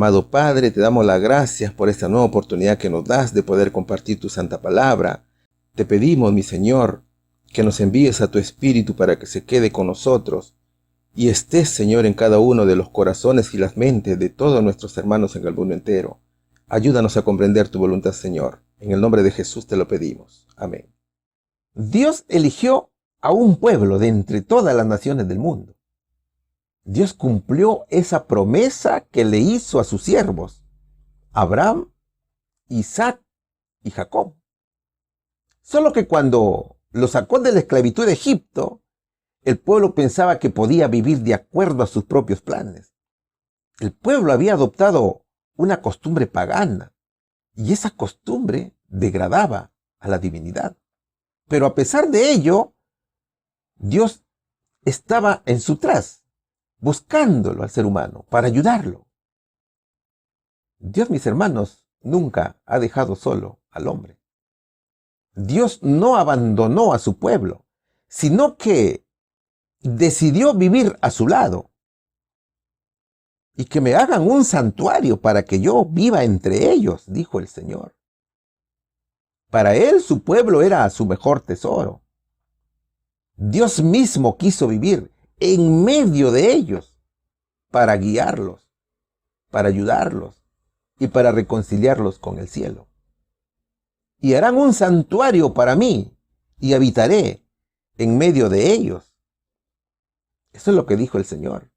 Amado Padre, te damos las gracias por esta nueva oportunidad que nos das de poder compartir tu santa palabra. Te pedimos, mi Señor, que nos envíes a tu Espíritu para que se quede con nosotros y estés, Señor, en cada uno de los corazones y las mentes de todos nuestros hermanos en el mundo entero. Ayúdanos a comprender tu voluntad, Señor. En el nombre de Jesús te lo pedimos. Amén. Dios eligió a un pueblo de entre todas las naciones del mundo. Dios cumplió esa promesa que le hizo a sus siervos, Abraham, Isaac y Jacob. Solo que cuando los sacó de la esclavitud de Egipto, el pueblo pensaba que podía vivir de acuerdo a sus propios planes. El pueblo había adoptado una costumbre pagana y esa costumbre degradaba a la divinidad. Pero a pesar de ello, Dios estaba en su tras, buscándolo al ser humano para ayudarlo. Dios, mis hermanos, nunca ha dejado solo al hombre. Dios no abandonó a su pueblo, sino que decidió vivir a su lado. Y que me hagan un santuario para que yo viva entre ellos, dijo el Señor. Para él su pueblo era su mejor tesoro. Dios mismo quiso vivir en medio de ellos para guiarlos, para ayudarlos y para reconciliarlos con el cielo. Y harán un santuario para mí y habitaré en medio de ellos. Eso es lo que dijo el Señor.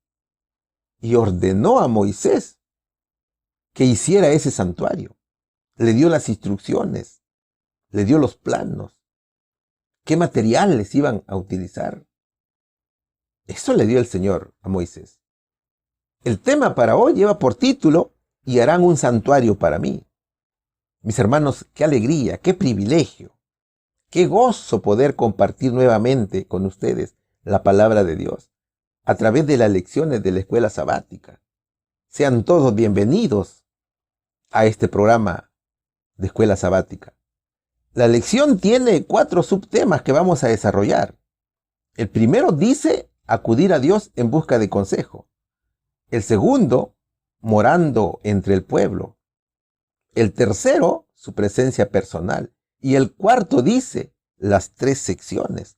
Y ordenó a Moisés que hiciera ese santuario. Le dio las instrucciones, le dio los planos, qué materiales iban a utilizar. Eso le dio el Señor a Moisés. El tema para hoy lleva por título, y harán un santuario para mí. Mis hermanos, qué alegría, qué privilegio, qué gozo poder compartir nuevamente con ustedes la palabra de Dios a través de las lecciones de la escuela sabática. Sean todos bienvenidos a este programa de escuela sabática. La lección tiene 4 subtemas que vamos a desarrollar. El primero dice acudir a Dios en busca de consejo. El segundo, morando entre el pueblo. El tercero, su presencia personal. Y el cuarto dice las 3 secciones.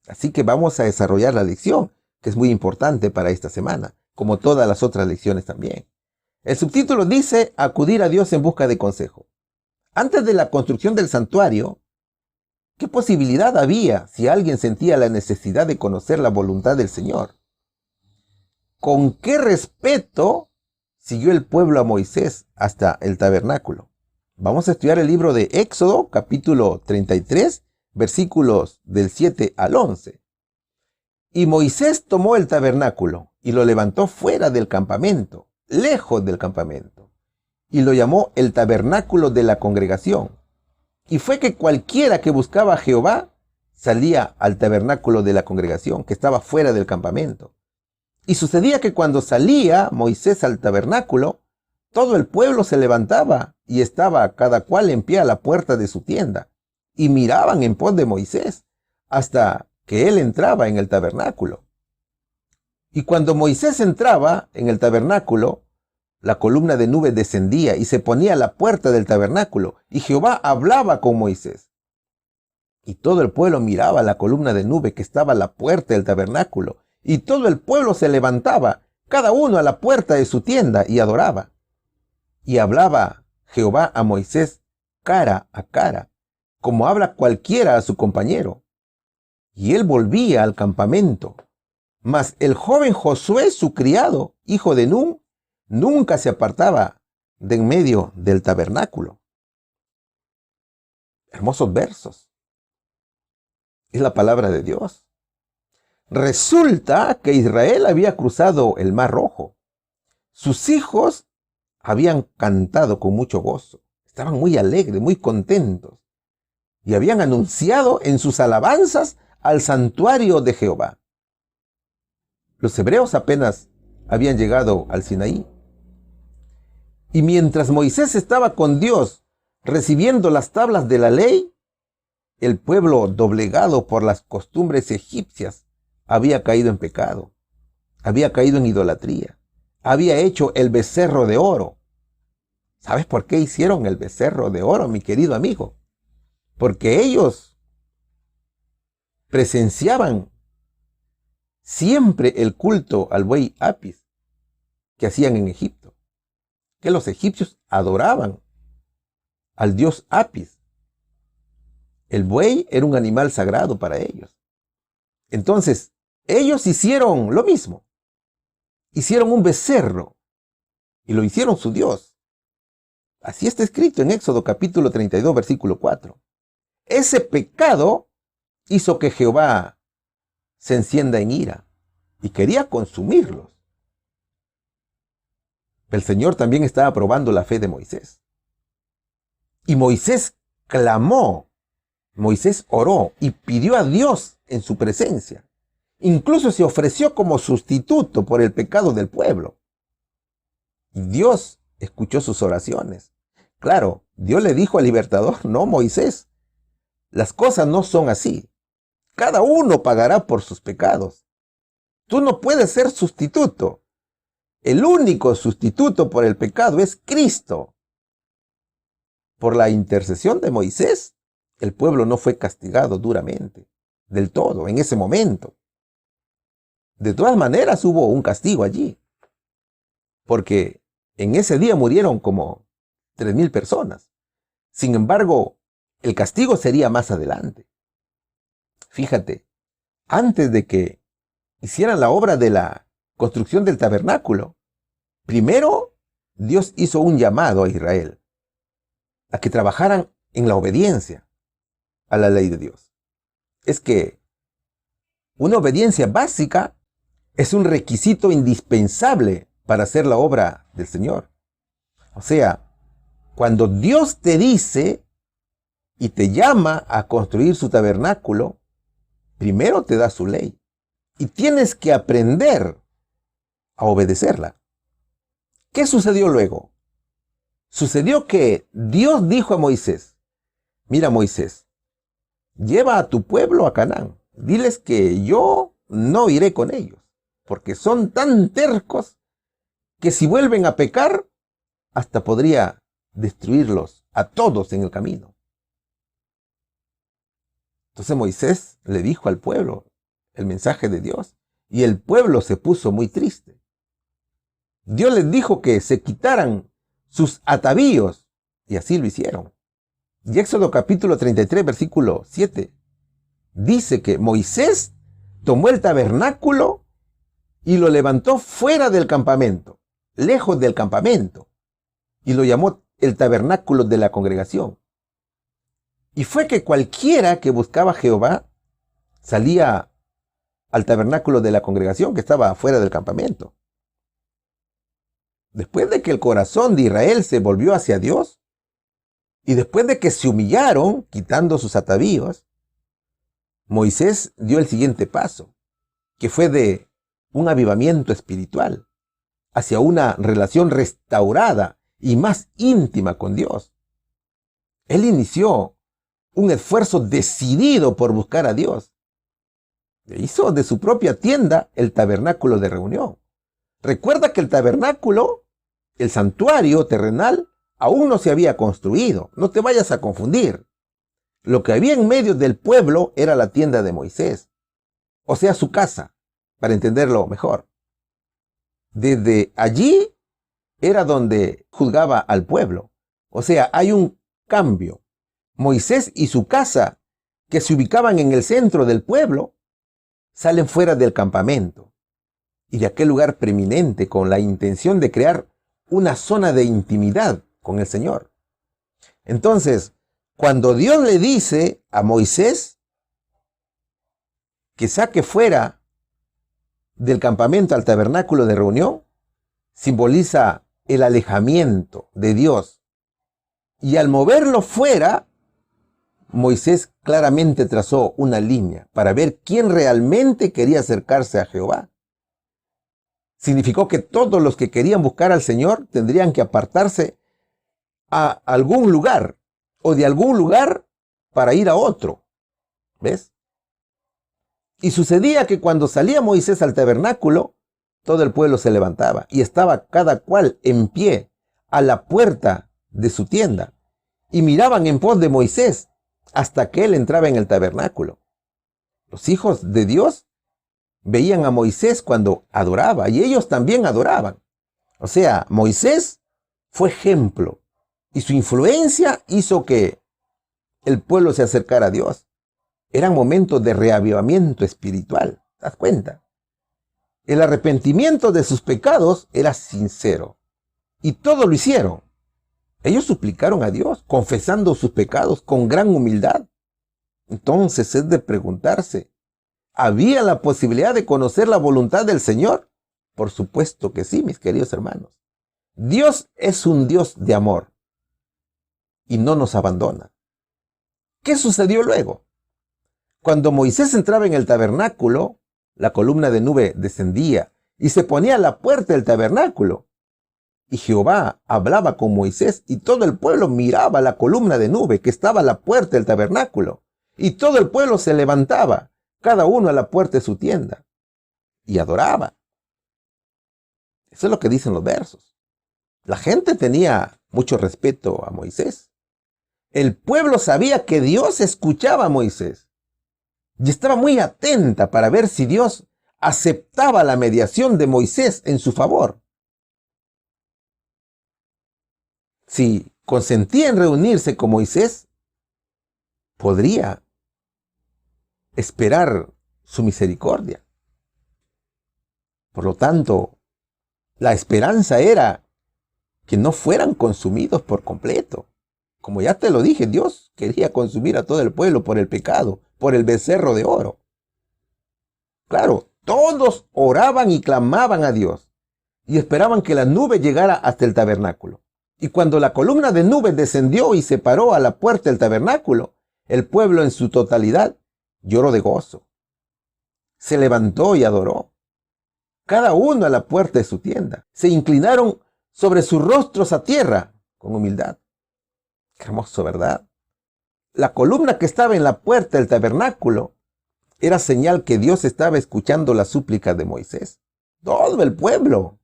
Así que vamos a desarrollar la lección, que es muy importante para esta semana, como todas las otras lecciones también. El subtítulo dice acudir a Dios en busca de consejo. Antes de la construcción del santuario, ¿qué posibilidad había si alguien sentía la necesidad de conocer la voluntad del Señor? ¿Con qué respeto siguió el pueblo a Moisés hasta el tabernáculo? Vamos a estudiar el libro de Éxodo, capítulo 33, versículos del 7 al 11. Y Moisés tomó el tabernáculo y lo levantó fuera del campamento, lejos del campamento, y lo llamó el tabernáculo de la congregación. Y fue que cualquiera que buscaba a Jehová salía al tabernáculo de la congregación, que estaba fuera del campamento. Y sucedía que cuando salía Moisés al tabernáculo, todo el pueblo se levantaba y estaba cada cual en pie a la puerta de su tienda, y miraban en pos de Moisés hasta que él entraba en el tabernáculo. Y cuando Moisés entraba en el tabernáculo, la columna de nube descendía y se ponía a la puerta del tabernáculo, y Jehová hablaba con Moisés. Y todo el pueblo miraba la columna de nube que estaba a la puerta del tabernáculo, y todo el pueblo se levantaba, cada uno a la puerta de su tienda, y adoraba. Y hablaba Jehová a Moisés cara a cara, como habla cualquiera a su compañero. Y él volvía al campamento. Mas el joven Josué, su criado, hijo de Nun, nunca se apartaba de en medio del tabernáculo. Hermosos versos. Es la palabra de Dios. Resulta que Israel había cruzado el Mar Rojo. Sus hijos habían cantado con mucho gozo. Estaban muy alegres, muy contentos. Y habían anunciado en sus alabanzas al santuario de Jehová. Los hebreos apenas habían llegado al Sinaí. Y mientras Moisés estaba con Dios recibiendo las tablas de la ley, el pueblo, doblegado por las costumbres egipcias, había caído en pecado, había caído en idolatría, había hecho el becerro de oro ¿Sabes por qué hicieron el becerro de oro, mi querido amigo? Porque ellos presenciaban siempre el culto al buey Apis que hacían en Egipto, que los egipcios adoraban al dios Apis. El buey era un animal sagrado para ellos. Entonces, ellos hicieron lo mismo. Hicieron un becerro y lo hicieron su dios. Así está escrito en Éxodo capítulo 32, versículo 4. Ese pecado hizo que Jehová se encienda en ira y quería consumirlos. El Señor también estaba probando la fe de Moisés. Y Moisés clamó, Moisés oró y pidió a Dios en su presencia. Incluso se ofreció como sustituto por el pecado del pueblo. Y Dios escuchó sus oraciones. Claro, Dios le dijo al libertador: no, Moisés, las cosas no son así. Cada uno pagará por sus pecados. Tú no puedes ser sustituto. El único sustituto por el pecado es Cristo. Por la intercesión de Moisés, el pueblo no fue castigado duramente, del todo, en ese momento. De todas maneras hubo un castigo allí, porque en ese día murieron como 3,000 personas. Sin embargo, el castigo sería más adelante. Fíjate, antes de que hicieran la obra de la construcción del tabernáculo, primero Dios hizo un llamado a Israel a que trabajaran en la obediencia a la ley de Dios. Es que una obediencia básica es un requisito indispensable para hacer la obra del Señor. O sea, cuando Dios te dice y te llama a construir su tabernáculo, primero te da su ley y tienes que aprender a obedecerla. ¿Qué sucedió luego? Sucedió que Dios dijo a Moisés: mira, Moisés, lleva a tu pueblo a Canaán. Diles que yo no iré con ellos, porque son tan tercos que si vuelven a pecar, hasta podría destruirlos a todos en el camino. Entonces Moisés le dijo al pueblo el mensaje de Dios, y el pueblo se puso muy triste. Dios les dijo que se quitaran sus atavíos, y así lo hicieron. Y Éxodo capítulo 33, versículo 7, dice que Moisés tomó el tabernáculo y lo levantó fuera del campamento, lejos del campamento, y lo llamó el tabernáculo de la congregación. Y fue que cualquiera que buscaba a Jehová salía al tabernáculo de la congregación que estaba fuera del campamento. Después de que el corazón de Israel se volvió hacia Dios, y después de que se humillaron quitando sus atavíos, Moisés dio el siguiente paso, que fue de un avivamiento espiritual hacia una relación restaurada y más íntima con Dios. Él inició un esfuerzo decidido por buscar a Dios. Hizo de su propia tienda el tabernáculo de reunión. Recuerda que el tabernáculo, el santuario terrenal, aún no se había construido. No te vayas a confundir. Lo que había en medio del pueblo era la tienda de Moisés, o sea, su casa, para entenderlo mejor. Desde allí era donde juzgaba al pueblo. O sea, hay un cambio. Moisés y su casa, que se ubicaban en el centro del pueblo, salen fuera del campamento y de aquel lugar preeminente con la intención de crear una zona de intimidad con el Señor. Entonces, cuando Dios le dice a Moisés que saque fuera del campamento al tabernáculo de reunión, simboliza el alejamiento de Dios. Y al moverlo fuera, Moisés claramente trazó una línea para ver quién realmente quería acercarse a Jehová. Significó que todos los que querían buscar al Señor tendrían que apartarse a algún lugar o de algún lugar para ir a otro. ¿Ves? Y sucedía que cuando salía Moisés al tabernáculo, todo el pueblo se levantaba y estaba cada cual en pie a la puerta de su tienda y miraban en pos de Moisés hasta que él entraba en el tabernáculo. Los hijos de Dios veían a Moisés cuando adoraba y ellos también adoraban. O sea, Moisés fue ejemplo y su influencia hizo que el pueblo se acercara a Dios. Eran momentos de reavivamiento espiritual. ¿Te das cuenta? El arrepentimiento de sus pecados era sincero y todo lo hicieron. Ellos suplicaron a Dios, confesando sus pecados con gran humildad. Entonces es de preguntarse, ¿había la posibilidad de conocer la voluntad del Señor? Por supuesto que sí, mis queridos hermanos. Dios es un Dios de amor y no nos abandona. ¿Qué sucedió luego? Cuando Moisés entraba en el tabernáculo, la columna de nube descendía y se ponía a la puerta del tabernáculo. Y Jehová hablaba con Moisés y todo el pueblo miraba la columna de nube que estaba a la puerta del tabernáculo. Y todo el pueblo se levantaba, cada uno a la puerta de su tienda, y adoraba. Eso es lo que dicen los versos. La gente tenía mucho respeto a Moisés. El pueblo sabía que Dios escuchaba a Moisés y estaba muy atenta para ver si Dios aceptaba la mediación de Moisés en su favor. Si consentía en reunirse con Moisés, podría esperar su misericordia. Por lo tanto, la esperanza era que no fueran consumidos por completo. Como ya te lo dije, Dios quería consumir a todo el pueblo por el pecado, por el becerro de oro. Claro, todos oraban y clamaban a Dios y esperaban que la nube llegara hasta el tabernáculo. Y cuando la columna de nube descendió y se paró a la puerta del tabernáculo, el pueblo en su totalidad lloró de gozo. Se levantó y adoró. Cada uno a la puerta de su tienda. Se inclinaron sobre sus rostros a tierra con humildad. Qué hermoso, ¿verdad? La columna que estaba en la puerta del tabernáculo era señal que Dios estaba escuchando las súplicas de Moisés. Todo el pueblo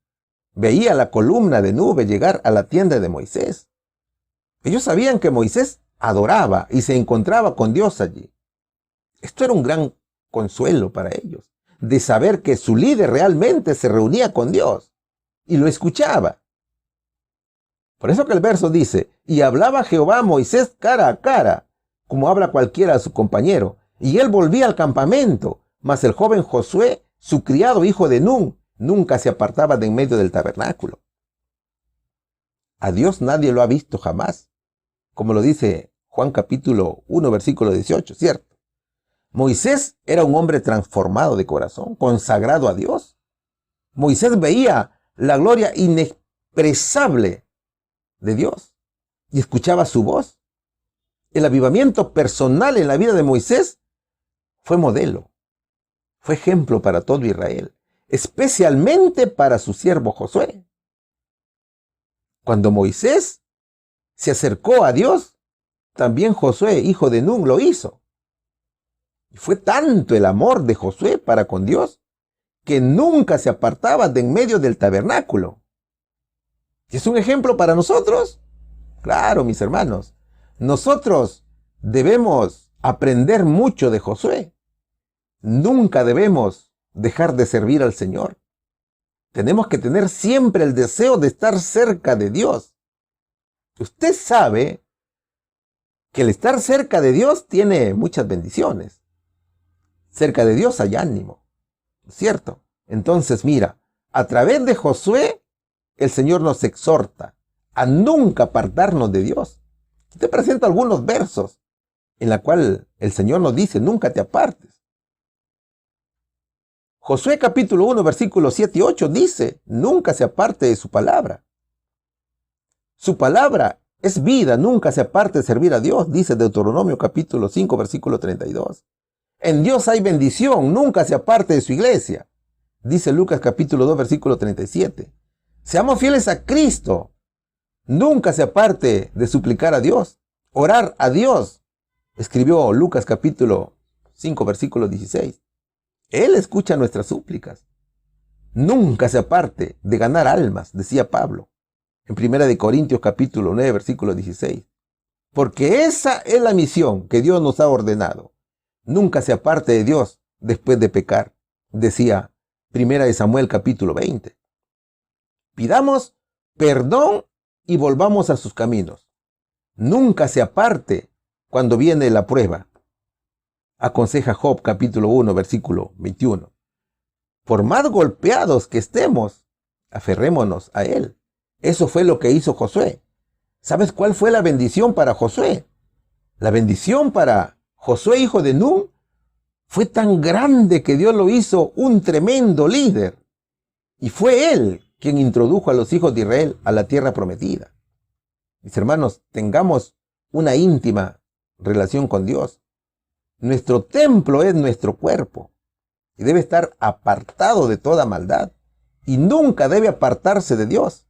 veía la columna de nube llegar a la tienda de Moisés. Ellos sabían que Moisés adoraba y se encontraba con Dios allí. Esto era un gran consuelo para ellos, de saber que su líder realmente se reunía con Dios y lo escuchaba. Por eso que el verso dice, y hablaba Jehová a Moisés cara a cara, como habla cualquiera a su compañero, y él volvía al campamento, mas el joven Josué, su criado hijo de Nun, nunca se apartaba de en medio del tabernáculo. A Dios nadie lo ha visto jamás, como lo dice Juan capítulo 1, versículo 18, ¿cierto? Moisés era un hombre transformado de corazón, consagrado a Dios. Moisés veía la gloria inexpresable de Dios y escuchaba su voz. El avivamiento personal en la vida de Moisés fue modelo, fue ejemplo para todo Israel, especialmente para su siervo Josué. Cuando Moisés se acercó a Dios, también Josué, hijo de Nun, lo hizo. Y fue tanto el amor de Josué para con Dios que nunca se apartaba de en medio del tabernáculo. ¿Y es un ejemplo para nosotros? Claro, mis hermanos. Nosotros debemos aprender mucho de Josué. Nunca debemos dejar de servir al Señor. Tenemos que tener siempre el deseo de estar cerca de Dios. Usted sabe que el estar cerca de Dios tiene muchas bendiciones. Cerca de Dios hay ánimo, ¿cierto? Entonces mira, a través de Josué, el Señor nos exhorta a nunca apartarnos de Dios. Te presento algunos versos en la cual el Señor nos dice, nunca te apartes. Josué capítulo 1, versículos 7 y 8 dice, nunca se aparte de su palabra. Su palabra es vida, nunca se aparte de servir a Dios, dice Deuteronomio capítulo 5, versículo 32. En Dios hay bendición, nunca se aparte de su iglesia, dice Lucas capítulo 2, versículo 37. Seamos fieles a Cristo, nunca se aparte de suplicar a Dios, orar a Dios, escribió Lucas capítulo 5, versículo 16. Él escucha nuestras súplicas. Nunca se aparte de ganar almas, decía Pablo en 1 Corintios capítulo 9, versículo 16. Porque esa es la misión que Dios nos ha ordenado. Nunca se aparte de Dios después de pecar, decía 1 Samuel capítulo 20. Pidamos perdón y volvamos a sus caminos. Nunca se aparte cuando viene la prueba. Aconseja Job capítulo 1, versículo 21. Por más golpeados que estemos, aferrémonos a Él. Eso fue lo que hizo Josué. ¿Sabes cuál fue la bendición para Josué? La bendición para Josué, hijo de Nun, fue tan grande que Dios lo hizo un tremendo líder. Y fue él quien introdujo a los hijos de Israel a la tierra prometida. Mis hermanos, tengamos una íntima relación con Dios. Nuestro templo es nuestro cuerpo y debe estar apartado de toda maldad y nunca debe apartarse de Dios.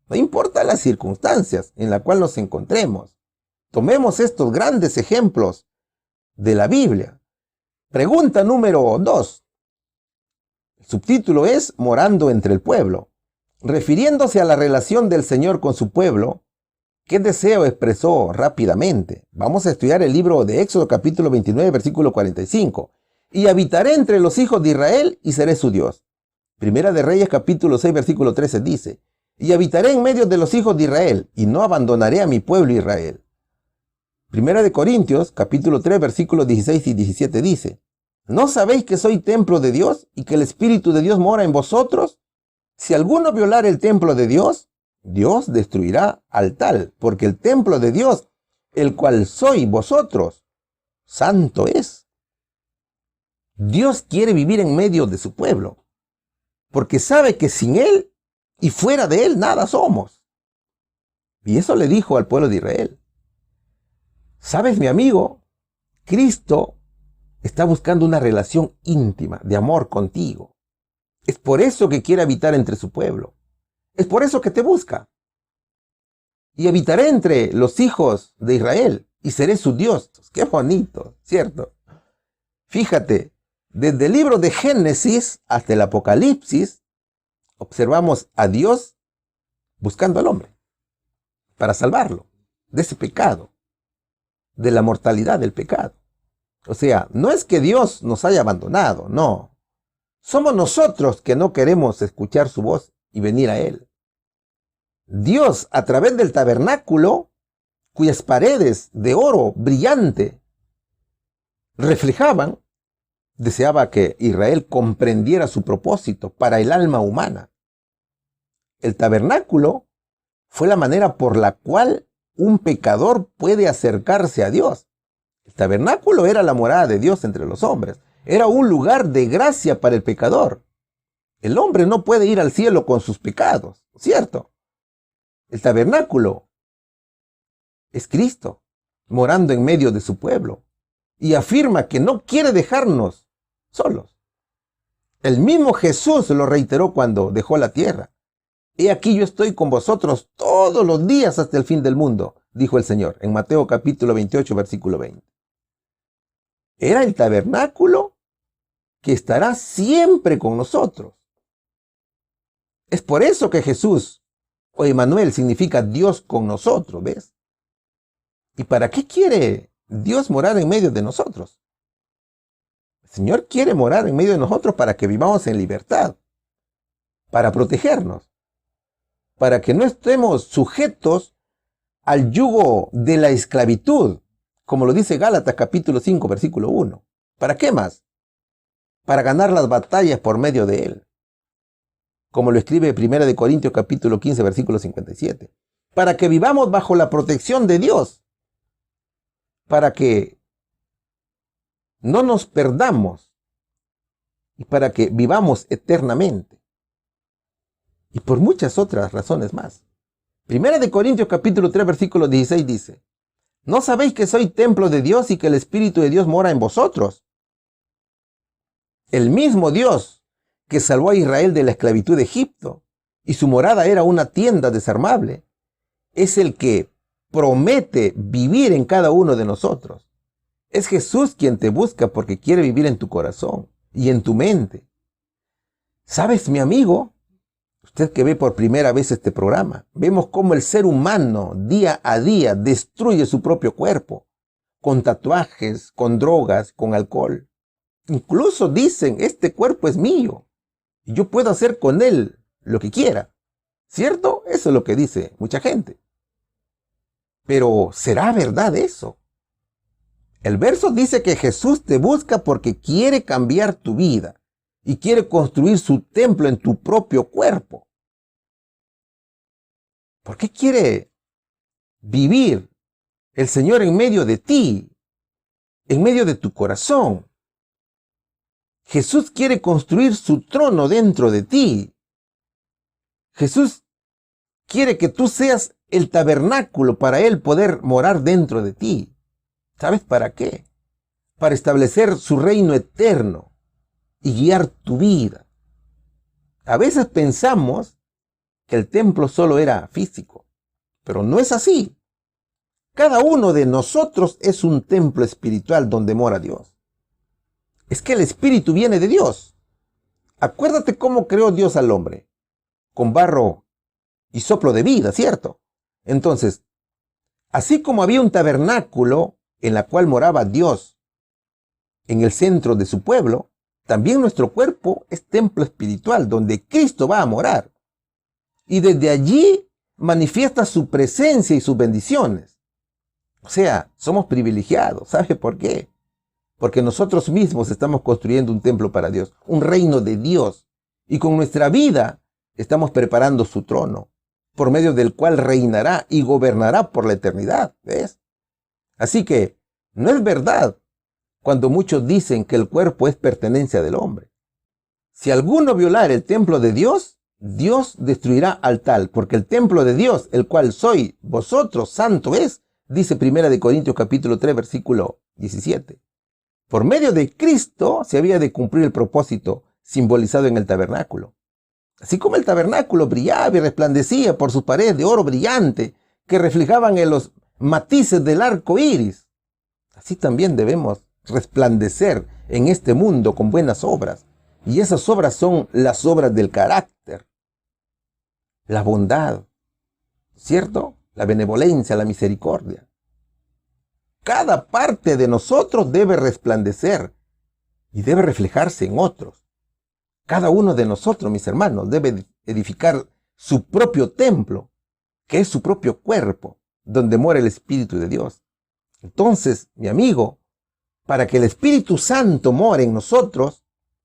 No importa las circunstancias en las cuales nos encontremos. Tomemos estos grandes ejemplos de la Biblia. Pregunta número 2. El subtítulo es Morando entre el pueblo. Refiriéndose a la relación del Señor con su pueblo, ¿qué deseo expresó rápidamente? Vamos a estudiar el libro de Éxodo capítulo 29, versículo 45. Y habitaré entre los hijos de Israel y seré su Dios. Primera de Reyes capítulo 6, versículo 13 dice, y habitaré en medio de los hijos de Israel y no abandonaré a mi pueblo Israel. Primera de Corintios capítulo 3, versículos 16 y 17 dice, ¿no sabéis que soy templo de Dios y que el Espíritu de Dios mora en vosotros? Si alguno violara el templo de Dios, Dios destruirá al tal, porque el templo de Dios, el cual sois vosotros, santo es. Dios quiere vivir en medio de su pueblo, porque sabe que sin Él y fuera de Él nada somos. Y eso le dijo al pueblo de Israel. ¿Sabes, mi amigo? Cristo está buscando una relación íntima de amor contigo. Es por eso que quiere habitar entre su pueblo. Es por eso que te busca. Y habitaré entre los hijos de Israel y seré su Dios. Qué bonito, ¿cierto? Fíjate, desde el libro de Génesis hasta el Apocalipsis, observamos a Dios buscando al hombre para salvarlo de ese pecado, de la mortalidad del pecado. O sea, no es que Dios nos haya abandonado, no. Somos nosotros que no queremos escuchar su voz y venir a Él. Dios, a través del tabernáculo, cuyas paredes de oro brillante reflejaban, deseaba que Israel comprendiera su propósito para el alma humana. El tabernáculo fue la manera por la cual un pecador puede acercarse a Dios. El tabernáculo era la morada de Dios entre los hombres. Era un lugar de gracia para el pecador. El hombre no puede ir al cielo con sus pecados, ¿cierto? El tabernáculo es Cristo, morando en medio de su pueblo, y afirma que no quiere dejarnos solos. El mismo Jesús lo reiteró cuando dejó la tierra. He aquí yo estoy con vosotros todos los días hasta el fin del mundo, dijo el Señor, en Mateo capítulo 28, versículo 20. Era el tabernáculo que estará siempre con nosotros. Es por eso que Jesús, o Emmanuel, significa Dios con nosotros, ¿ves? ¿Y para qué quiere Dios morar en medio de nosotros? El Señor quiere morar en medio de nosotros para que vivamos en libertad, para protegernos, para que no estemos sujetos al yugo de la esclavitud, como lo dice Gálatas capítulo 5, versículo 1. ¿Para qué más? Para ganar las batallas por medio de Él. Como lo escribe 1 Corintios capítulo 15, versículo 57. Para que vivamos bajo la protección de Dios. Para que no nos perdamos. Y para que vivamos eternamente. Y por muchas otras razones más. 1 Corintios capítulo 3, versículo 16 dice, ¿no sabéis que soy templo de Dios y que el Espíritu de Dios mora en vosotros? El mismo Dios que salvó a Israel de la esclavitud de Egipto y su morada era una tienda desarmable, es el que promete vivir en cada uno de nosotros. Es Jesús quien te busca porque quiere vivir en tu corazón y en tu mente. ¿Sabes, mi amigo? Usted que ve por primera vez este programa, vemos cómo el ser humano día a día destruye su propio cuerpo, con tatuajes, con drogas, con alcohol. Incluso dicen, este cuerpo es mío, y yo puedo hacer con él lo que quiera. ¿Cierto? Eso es lo que dice mucha gente. Pero ¿será verdad eso? El verso dice que Jesús te busca porque quiere cambiar tu vida y quiere construir su templo en tu propio cuerpo. ¿Por qué quiere vivir el Señor en medio de ti, en medio de tu corazón? Jesús quiere construir su trono dentro de ti. Jesús quiere que tú seas el tabernáculo para Él poder morar dentro de ti. ¿Sabes para qué? Para establecer su reino eterno y guiar tu vida. A veces pensamos que el templo solo era físico, pero no es así. Cada uno de nosotros es un templo espiritual donde mora Dios. Es que el espíritu viene de Dios. Acuérdate cómo creó Dios al hombre, con barro y soplo de vida, ¿cierto? Entonces, así como había un tabernáculo en la cual moraba Dios en el centro de su pueblo, también nuestro cuerpo es templo espiritual donde Cristo va a morar. Y desde allí manifiesta su presencia y sus bendiciones. O sea, somos privilegiados. ¿Sabe por qué? Porque nosotros mismos estamos construyendo un templo para Dios, un reino de Dios. Y con nuestra vida estamos preparando su trono, por medio del cual reinará y gobernará por la eternidad. ¿Ves? Así que no es verdad cuando muchos dicen que el cuerpo es pertenencia del hombre. Si alguno violar el templo de Dios, Dios destruirá al tal, porque el templo de Dios, el cual soy vosotros, santo es, dice 1 Corintios capítulo 3, versículo 17. Por medio de Cristo se había de cumplir el propósito simbolizado en el tabernáculo. Así como el tabernáculo brillaba y resplandecía por sus paredes de oro brillante que reflejaban en los matices del arco iris, así también debemos resplandecer en este mundo con buenas obras. Y esas obras son las obras del carácter, la bondad, ¿cierto? La benevolencia, la misericordia. Cada parte de nosotros debe resplandecer y debe reflejarse en otros. Cada uno de nosotros, mis hermanos, debe edificar su propio templo, que es su propio cuerpo, donde mora el Espíritu de Dios. Entonces, mi amigo, para que el Espíritu Santo more en nosotros,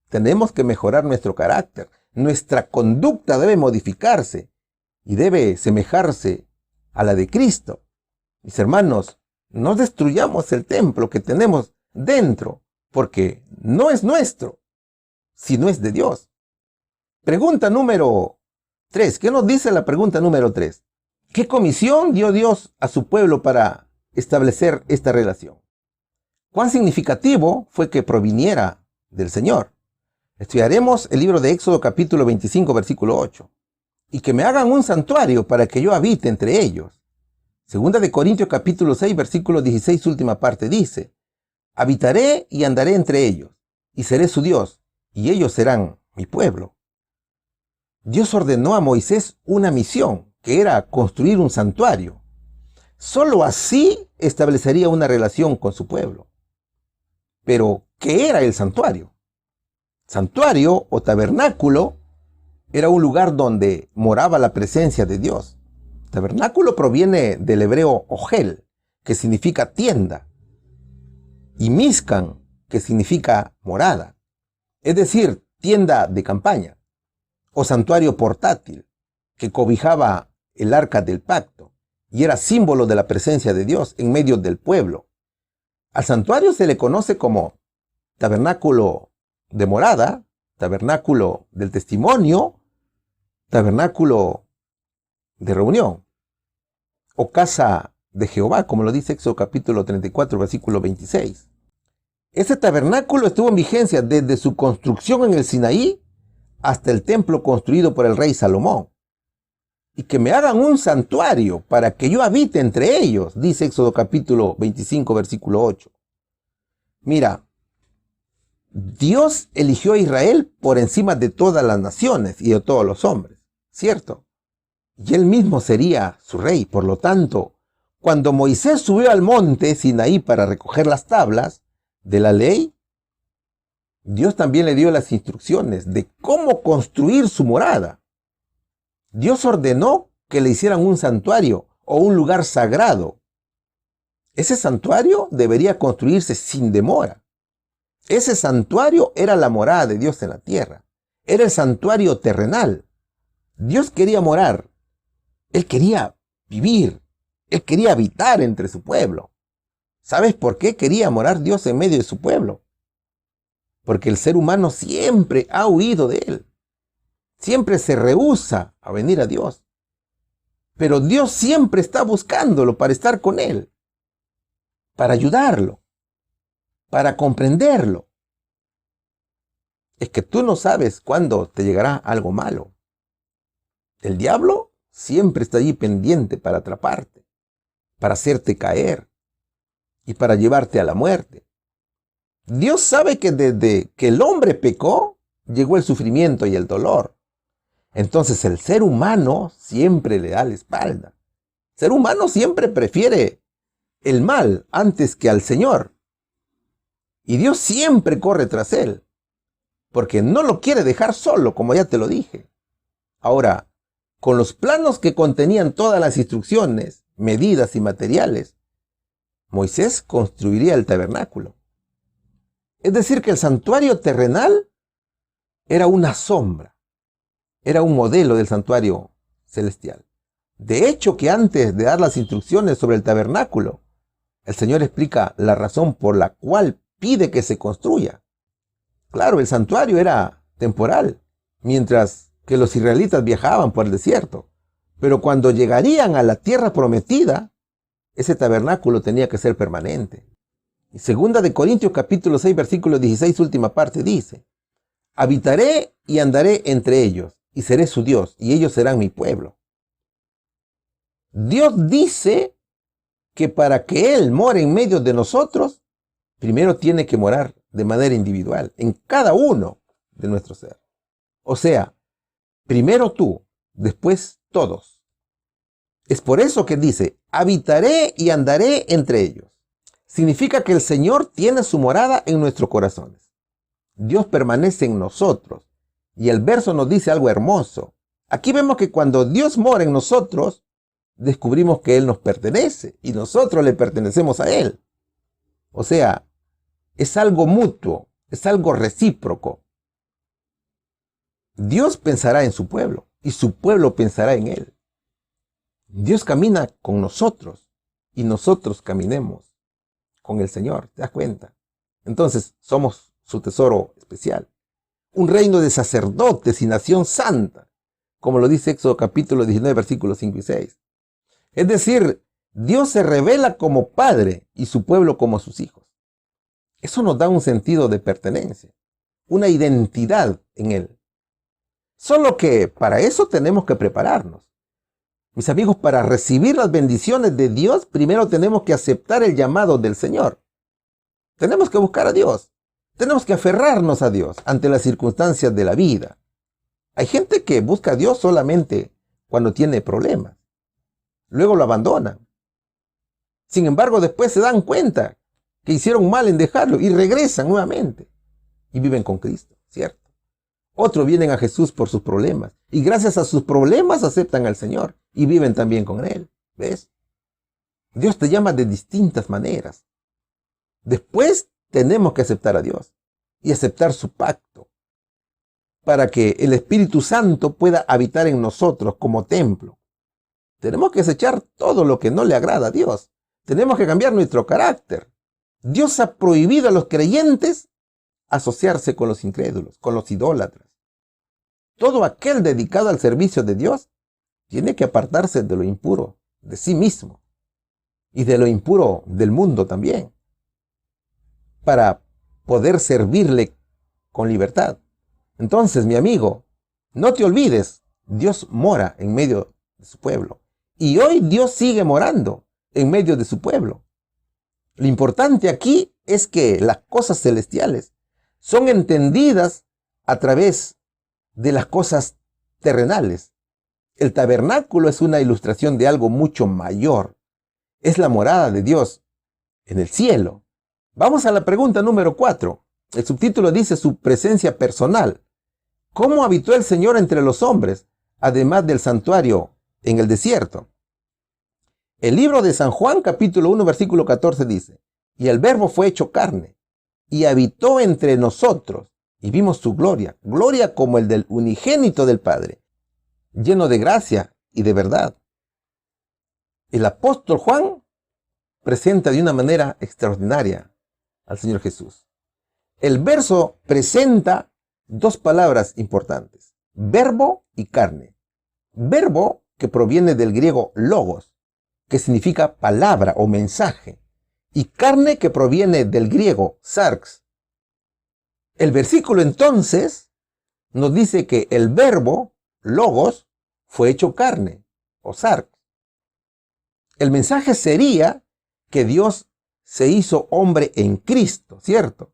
tenemos que mejorar nuestro carácter. Nuestra conducta debe modificarse y debe semejarse a la de Cristo. Mis hermanos, no destruyamos el templo que tenemos dentro, porque no es nuestro, sino es de Dios. Pregunta número 3. ¿Qué nos dice la pregunta número 3? ¿Qué comisión dio Dios a su pueblo para establecer esta relación? ¿Cuán significativo fue que proviniera del Señor? Estudiaremos el libro de Éxodo capítulo 25, versículo 8. Y que me hagan un santuario para que yo habite entre ellos. Segunda de Corintios capítulo 6, versículo 16, última parte, dice: habitaré y andaré entre ellos, y seré su Dios, y ellos serán mi pueblo. Dios ordenó a Moisés una misión, que era construir un santuario. Solo así establecería una relación con su pueblo. Pero, ¿qué era el santuario? Santuario o tabernáculo era un lugar donde moraba la presencia de Dios. Tabernáculo proviene del hebreo ojel, que significa tienda, y Mishkan, que significa morada, es decir, tienda de campaña, o santuario portátil, que cobijaba el arca del pacto, y era símbolo de la presencia de Dios en medio del pueblo. Al santuario se le conoce como tabernáculo de morada, tabernáculo del testimonio, tabernáculo de reunión, o casa de Jehová, como lo dice Éxodo capítulo 34, versículo 26. Ese tabernáculo estuvo en vigencia desde su construcción en el Sinaí hasta el templo construido por el rey Salomón. Y que me hagan un santuario para que yo habite entre ellos, dice Éxodo capítulo 25, versículo 8. Mira, Dios eligió a Israel por encima de todas las naciones y de todos los hombres. ¿cierto? Y él mismo sería su rey. Por lo tanto, cuando Moisés subió al monte Sinaí para recoger las tablas de la ley, Dios también le dio las instrucciones de cómo construir su morada. Dios ordenó que le hicieran un santuario o un lugar sagrado. Ese santuario debería construirse sin demora. Ese santuario era la morada de Dios en la tierra. Era el santuario terrenal. Dios quería morar. Él quería vivir. Él quería habitar entre su pueblo. ¿Sabes por qué quería morar Dios en medio de su pueblo? Porque el ser humano siempre ha huido de él. Siempre se rehúsa a venir a Dios. Pero Dios siempre está buscándolo para estar con él, para ayudarlo, para comprenderlo. Es que tú no sabes cuándo te llegará algo malo. El diablo siempre está allí pendiente para atraparte, para hacerte caer y para llevarte a la muerte. Dios sabe que desde que el hombre pecó, llegó el sufrimiento y el dolor. Entonces el ser humano siempre le da la espalda. El ser humano siempre prefiere el mal antes que al Señor. Y Dios siempre corre tras él, porque no lo quiere dejar solo, como ya te lo dije. Ahora, con los planos que contenían todas las instrucciones, medidas y materiales, Moisés construiría el tabernáculo. Es decir, que el santuario terrenal era una sombra, era un modelo del santuario celestial. De hecho, que antes de dar las instrucciones sobre el tabernáculo, el Señor explica la razón por la cual pide que se construya. Claro, el santuario era temporal, mientras que los israelitas viajaban por el desierto. Pero cuando llegarían a la tierra prometida, ese tabernáculo tenía que ser permanente. Y 2 Corintios capítulo 6, versículo 16, última parte, dice: habitaré y andaré entre ellos, y seré su Dios, y ellos serán mi pueblo. Dios dice que para que Él more en medio de nosotros, primero tiene que morar de manera individual, en cada uno de nuestro ser. O sea, primero tú, después todos. Es por eso que dice: habitaré y andaré entre ellos. Significa que el Señor tiene su morada en nuestros corazones. Dios permanece en nosotros. Y el verso nos dice algo hermoso. Aquí vemos que cuando Dios mora en nosotros, descubrimos que Él nos pertenece y nosotros le pertenecemos a Él. O sea, es algo mutuo, es algo recíproco. Dios pensará en su pueblo y su pueblo pensará en Él. Dios camina con nosotros y nosotros caminemos con el Señor, ¿te das cuenta? Entonces somos su tesoro especial. Un reino de sacerdotes y nación santa, como lo dice Éxodo capítulo 19, versículos 5 y 6. Es decir, Dios se revela como Padre y su pueblo como sus hijos. Eso nos da un sentido de pertenencia, una identidad en Él. Solo que para eso tenemos que prepararnos. Mis amigos, para recibir las bendiciones de Dios, primero tenemos que aceptar el llamado del Señor. Tenemos que buscar a Dios. Tenemos que aferrarnos a Dios ante las circunstancias de la vida. Hay gente que busca a Dios solamente cuando tiene problemas. Luego lo abandonan. Sin embargo, después se dan cuenta que hicieron mal en dejarlo y regresan nuevamente. Y viven con Cristo, ¿cierto? Otros vienen a Jesús por sus problemas y gracias a sus problemas aceptan al Señor y viven también con Él. ¿Ves? Dios te llama de distintas maneras. Después tenemos que aceptar a Dios y aceptar su pacto para que el Espíritu Santo pueda habitar en nosotros como templo. Tenemos que desechar todo lo que no le agrada a Dios. Tenemos que cambiar nuestro carácter. Dios ha prohibido a los creyentes asociarse con los incrédulos, con los idólatras. Todo aquel dedicado al servicio de Dios tiene que apartarse de lo impuro de sí mismo y de lo impuro del mundo también, para poder servirle con libertad. Entonces, mi amigo, no te olvides, Dios mora en medio de su pueblo. Y hoy Dios sigue morando en medio de su pueblo. Lo importante aquí es que las cosas celestiales son entendidas a través de las cosas terrenales, El tabernáculo es una ilustración de algo mucho mayor. Es la morada de Dios en el cielo. Vamos a la pregunta número 4. El subtítulo dice su presencia personal. ¿Cómo habitó el Señor entre los hombres, además del santuario en el desierto? El libro de San Juan, capítulo 1, versículo 14 dice, y el Verbo fue hecho carne, y habitó entre nosotros, y vimos su gloria, gloria como el del unigénito del Padre, lleno de gracia y de verdad. El apóstol Juan presenta de una manera extraordinaria al Señor Jesús. El verso presenta dos palabras importantes, verbo y carne. Verbo que proviene del griego logos, que significa palabra o mensaje, y carne que proviene del griego sarx. El versículo entonces nos dice que el verbo logos fue hecho carne o sarx. El mensaje sería que Dios se hizo hombre en Cristo, ¿cierto?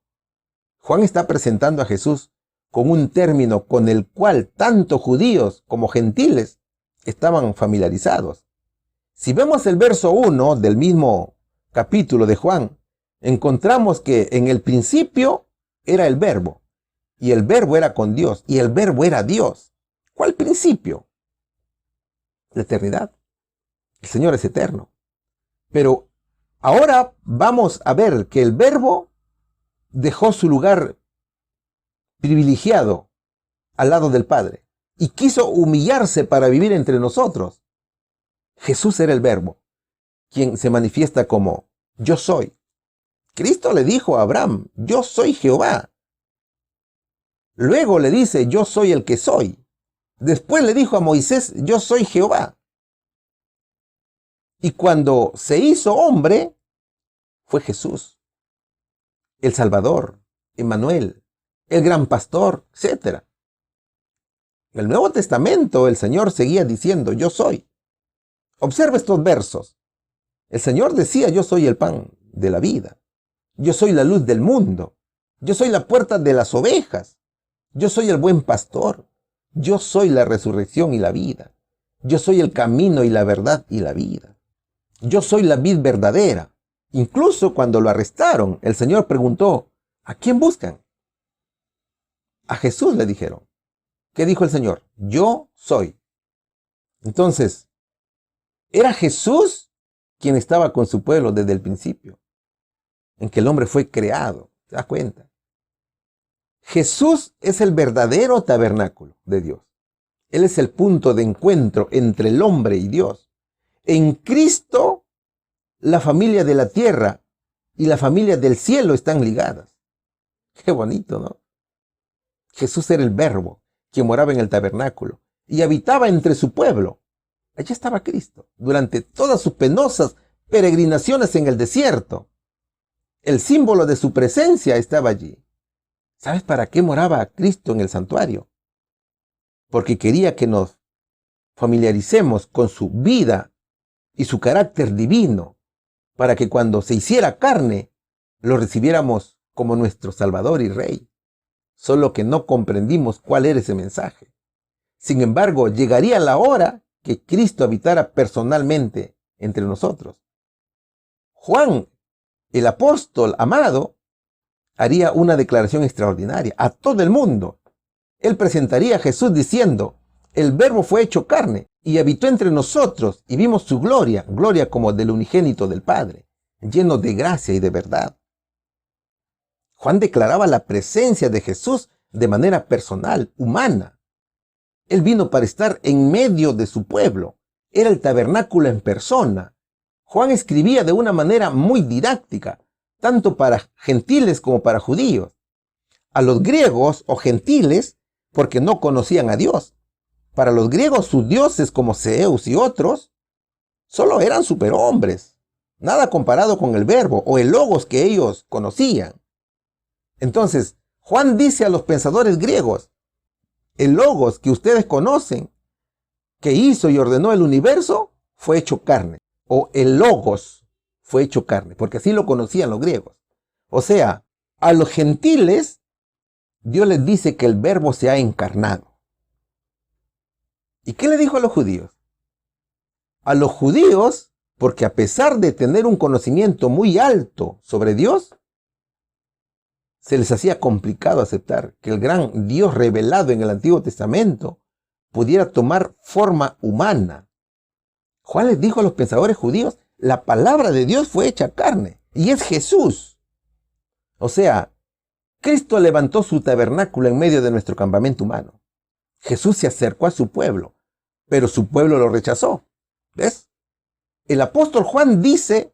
Juan está presentando a Jesús con un término con el cual tanto judíos como gentiles estaban familiarizados. Si vemos el verso 1 del mismo capítulo de Juan, encontramos que en el principio era el verbo, y el verbo era con Dios, y el verbo era Dios. ¿Cuál principio? La eternidad. El Señor es eterno. Pero ahora vamos a ver que el verbo dejó su lugar privilegiado al lado del Padre y quiso humillarse para vivir entre nosotros. Jesús era el verbo, quien se manifiesta como yo soy. Cristo le dijo a Abraham, yo soy Jehová. Luego le dice, yo soy el que soy. Después le dijo a Moisés, yo soy Jehová. Y cuando se hizo hombre, fue Jesús, el Salvador, Emmanuel, el gran pastor, etc. En el Nuevo Testamento el Señor seguía diciendo, yo soy. Observa estos versos. El Señor decía, yo soy el pan de la vida. Yo soy la luz del mundo. Yo soy la puerta de las ovejas. Yo soy el buen pastor. Yo soy la resurrección y la vida. Yo soy el camino y la verdad y la vida. Yo soy la vid verdadera. Incluso cuando lo arrestaron, el Señor preguntó, ¿a quién buscan? A Jesús le dijeron. ¿Qué dijo el Señor? Yo soy. Entonces, era Jesús quien estaba con su pueblo desde el principio, en que el hombre fue creado. ¿Te das cuenta? Jesús es el verdadero tabernáculo de Dios. Él es el punto de encuentro entre el hombre y Dios. En Cristo, la familia de la tierra y la familia del cielo están ligadas. Qué bonito, ¿no? Jesús era el verbo, quien moraba en el tabernáculo y habitaba entre su pueblo. Allí estaba Cristo, durante todas sus penosas peregrinaciones en el desierto. El símbolo de su presencia estaba allí. ¿Sabes para qué moraba Cristo en el santuario? Porque quería que nos familiaricemos con su vida y su carácter divino, para que cuando se hiciera carne, lo recibiéramos como nuestro Salvador y Rey. Solo que no comprendimos cuál era ese mensaje. Sin embargo, llegaría la hora que Cristo habitara personalmente entre nosotros. Juan, el apóstol amado, haría una declaración extraordinaria a todo el mundo. Él presentaría a Jesús diciendo, el verbo fue hecho carne y habitó entre nosotros y vimos su gloria, gloria como del unigénito del Padre, lleno de gracia y de verdad. Juan declaraba la presencia de Jesús de manera personal, humana. Él vino para estar en medio de su pueblo. Era el tabernáculo en persona. Juan escribía de una manera muy didáctica, tanto para gentiles como para judíos. A los griegos o gentiles, porque no conocían a Dios. Para los griegos, sus dioses como Zeus y otros, solo eran superhombres, nada comparado con el verbo o el logos que ellos conocían. Entonces, Juan dice a los pensadores griegos, el logos que ustedes conocen, que hizo y ordenó el universo, fue hecho carne. O el logos fue hecho carne, porque así lo conocían los griegos. O sea, a los gentiles, Dios les dice que el verbo se ha encarnado. ¿Y qué le dijo a los judíos? A los judíos, porque a pesar de tener un conocimiento muy alto sobre Dios, se les hacía complicado aceptar que el gran Dios revelado en el Antiguo Testamento pudiera tomar forma humana. Juan les dijo a los pensadores judíos, la palabra de Dios fue hecha carne, y es Jesús. O sea, Cristo levantó su tabernáculo en medio de nuestro campamento humano. Jesús se acercó a su pueblo, pero su pueblo lo rechazó. ¿Ves? El apóstol Juan dice,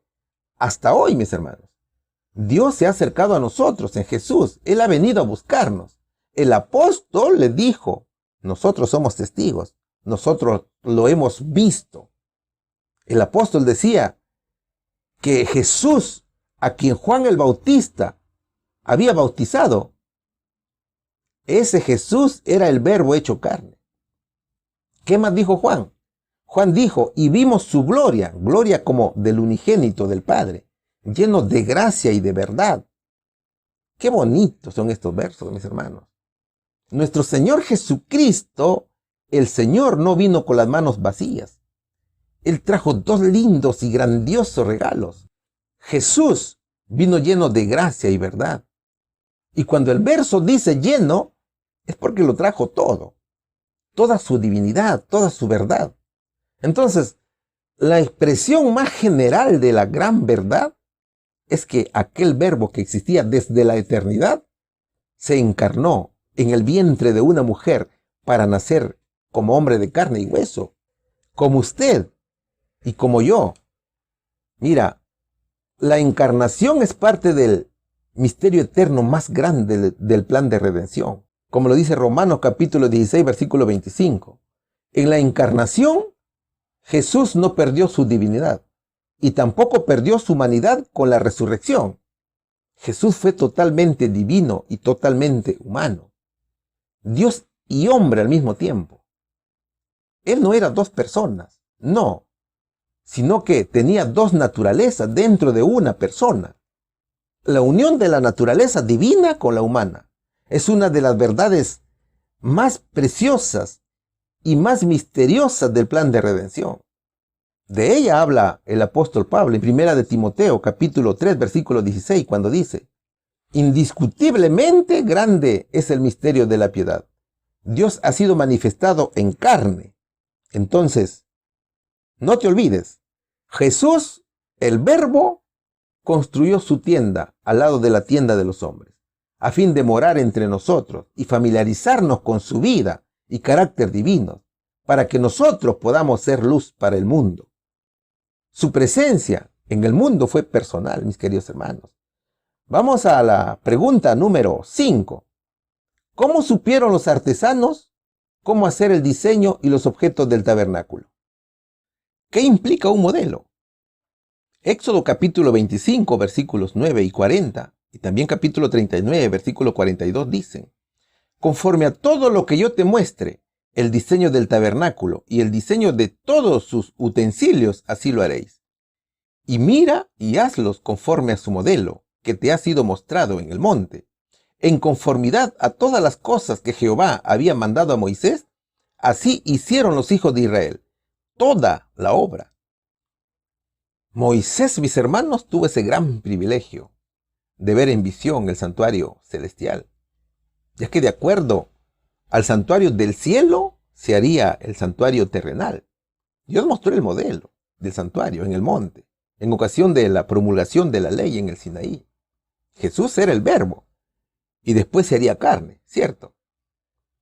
hasta hoy, mis hermanos, Dios se ha acercado a nosotros en Jesús. Él ha venido a buscarnos. El apóstol le dijo, nosotros somos testigos, nosotros lo hemos visto. El apóstol decía que Jesús, a quien Juan el Bautista había bautizado, ese Jesús era el Verbo hecho carne. ¿Qué más dijo Juan? Juan dijo, y vimos su gloria, gloria como del unigénito del Padre, lleno de gracia y de verdad. Qué bonitos son estos versos, mis hermanos. Nuestro Señor Jesucristo, el Señor no vino con las manos vacías. Él trajo dos lindos y grandiosos regalos. Jesús vino lleno de gracia y verdad. Y cuando el verso dice lleno, es porque lo trajo todo. Toda su divinidad, toda su verdad. Entonces, la expresión más general de la gran verdad es que aquel verbo que existía desde la eternidad se encarnó en el vientre de una mujer para nacer como hombre de carne y hueso, como usted y como yo. Mira, la encarnación es parte del misterio eterno más grande del plan de redención, como lo dice Romanos capítulo 16, versículo 25. En la encarnación, Jesús no perdió su divinidad y tampoco perdió su humanidad con la resurrección. Jesús fue totalmente divino y totalmente humano. Dios y hombre al mismo tiempo. Él no era dos personas, no, sino que tenía dos naturalezas dentro de una persona. La unión de la naturaleza divina con la humana es una de las verdades más preciosas y más misteriosas del plan de redención. De ella habla el apóstol Pablo en primera de Timoteo, capítulo 3, versículo 16, cuando dice, indiscutiblemente grande es el misterio de la piedad. Dios ha sido manifestado en carne. Entonces, no te olvides, Jesús, el Verbo, construyó su tienda al lado de la tienda de los hombres, a fin de morar entre nosotros y familiarizarnos con su vida y carácter divino, para que nosotros podamos ser luz para el mundo. Su presencia en el mundo fue personal, mis queridos hermanos. Vamos a la pregunta número 5. ¿Cómo supieron los artesanos cómo hacer el diseño y los objetos del tabernáculo? ¿Qué implica un modelo? Éxodo capítulo 25, versículos 9 y 40, y también capítulo 39, versículo 42 dicen, conforme a todo lo que yo te muestre, el diseño del tabernáculo y el diseño de todos sus utensilios, así lo haréis. Y mira y hazlos conforme a su modelo, que te ha sido mostrado en el monte. En conformidad a todas las cosas que Jehová había mandado a Moisés, así hicieron los hijos de Israel, toda la obra. Moisés, mis hermanos, tuvo ese gran privilegio de ver en visión el santuario celestial, ya que de acuerdo al santuario del cielo se haría el santuario terrenal. Dios mostró el modelo del santuario en el monte, en ocasión de la promulgación de la ley en el Sinaí. Jesús era el Verbo, y después se haría carne, ¿cierto?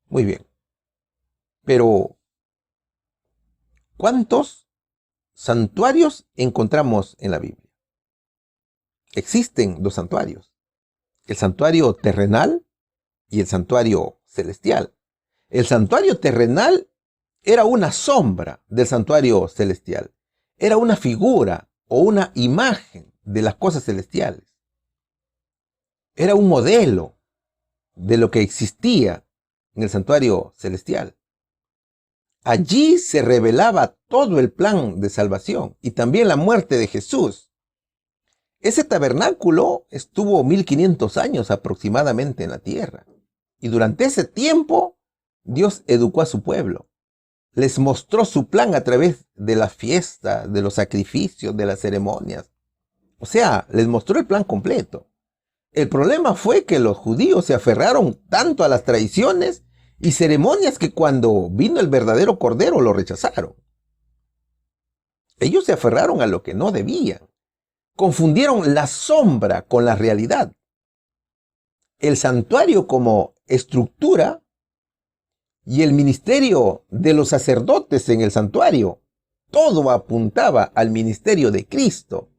Muy bien. Pero, ¿cuántos santuarios encontramos en la Biblia? Existen dos santuarios, el santuario terrenal y el santuario celestial. El santuario terrenal era una sombra del santuario celestial. Era una figura o una imagen de las cosas celestiales. Era un modelo de lo que existía en el santuario celestial. Allí se revelaba todo el plan de salvación y también la muerte de Jesús. Ese tabernáculo estuvo 1500 años aproximadamente en la tierra. Y durante ese tiempo, Dios educó a su pueblo. les mostró su plan a través de las fiestas, de los sacrificios, de las ceremonias. O sea, les mostró el plan completo. El problema fue que los judíos se aferraron tanto a las tradiciones y ceremonias que cuando vino el verdadero Cordero lo rechazaron. Ellos se aferraron a lo que no debían. Confundieron la sombra con la realidad. El santuario como estructura y el ministerio de los sacerdotes en el santuario, todo apuntaba al ministerio de Cristo.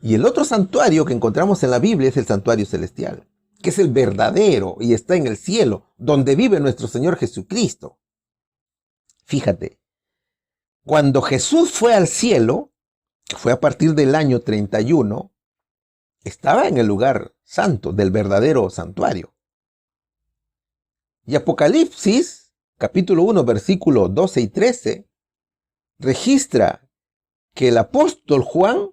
Y el otro santuario que encontramos en la Biblia es el santuario celestial, que es el verdadero y está en el cielo, donde vive nuestro Señor Jesucristo. Fíjate, cuando Jesús fue al cielo, que fue a partir del año 31, estaba en el lugar santo del verdadero santuario. Y Apocalipsis, capítulo 1, versículos 12 y 13, registra que el apóstol Juan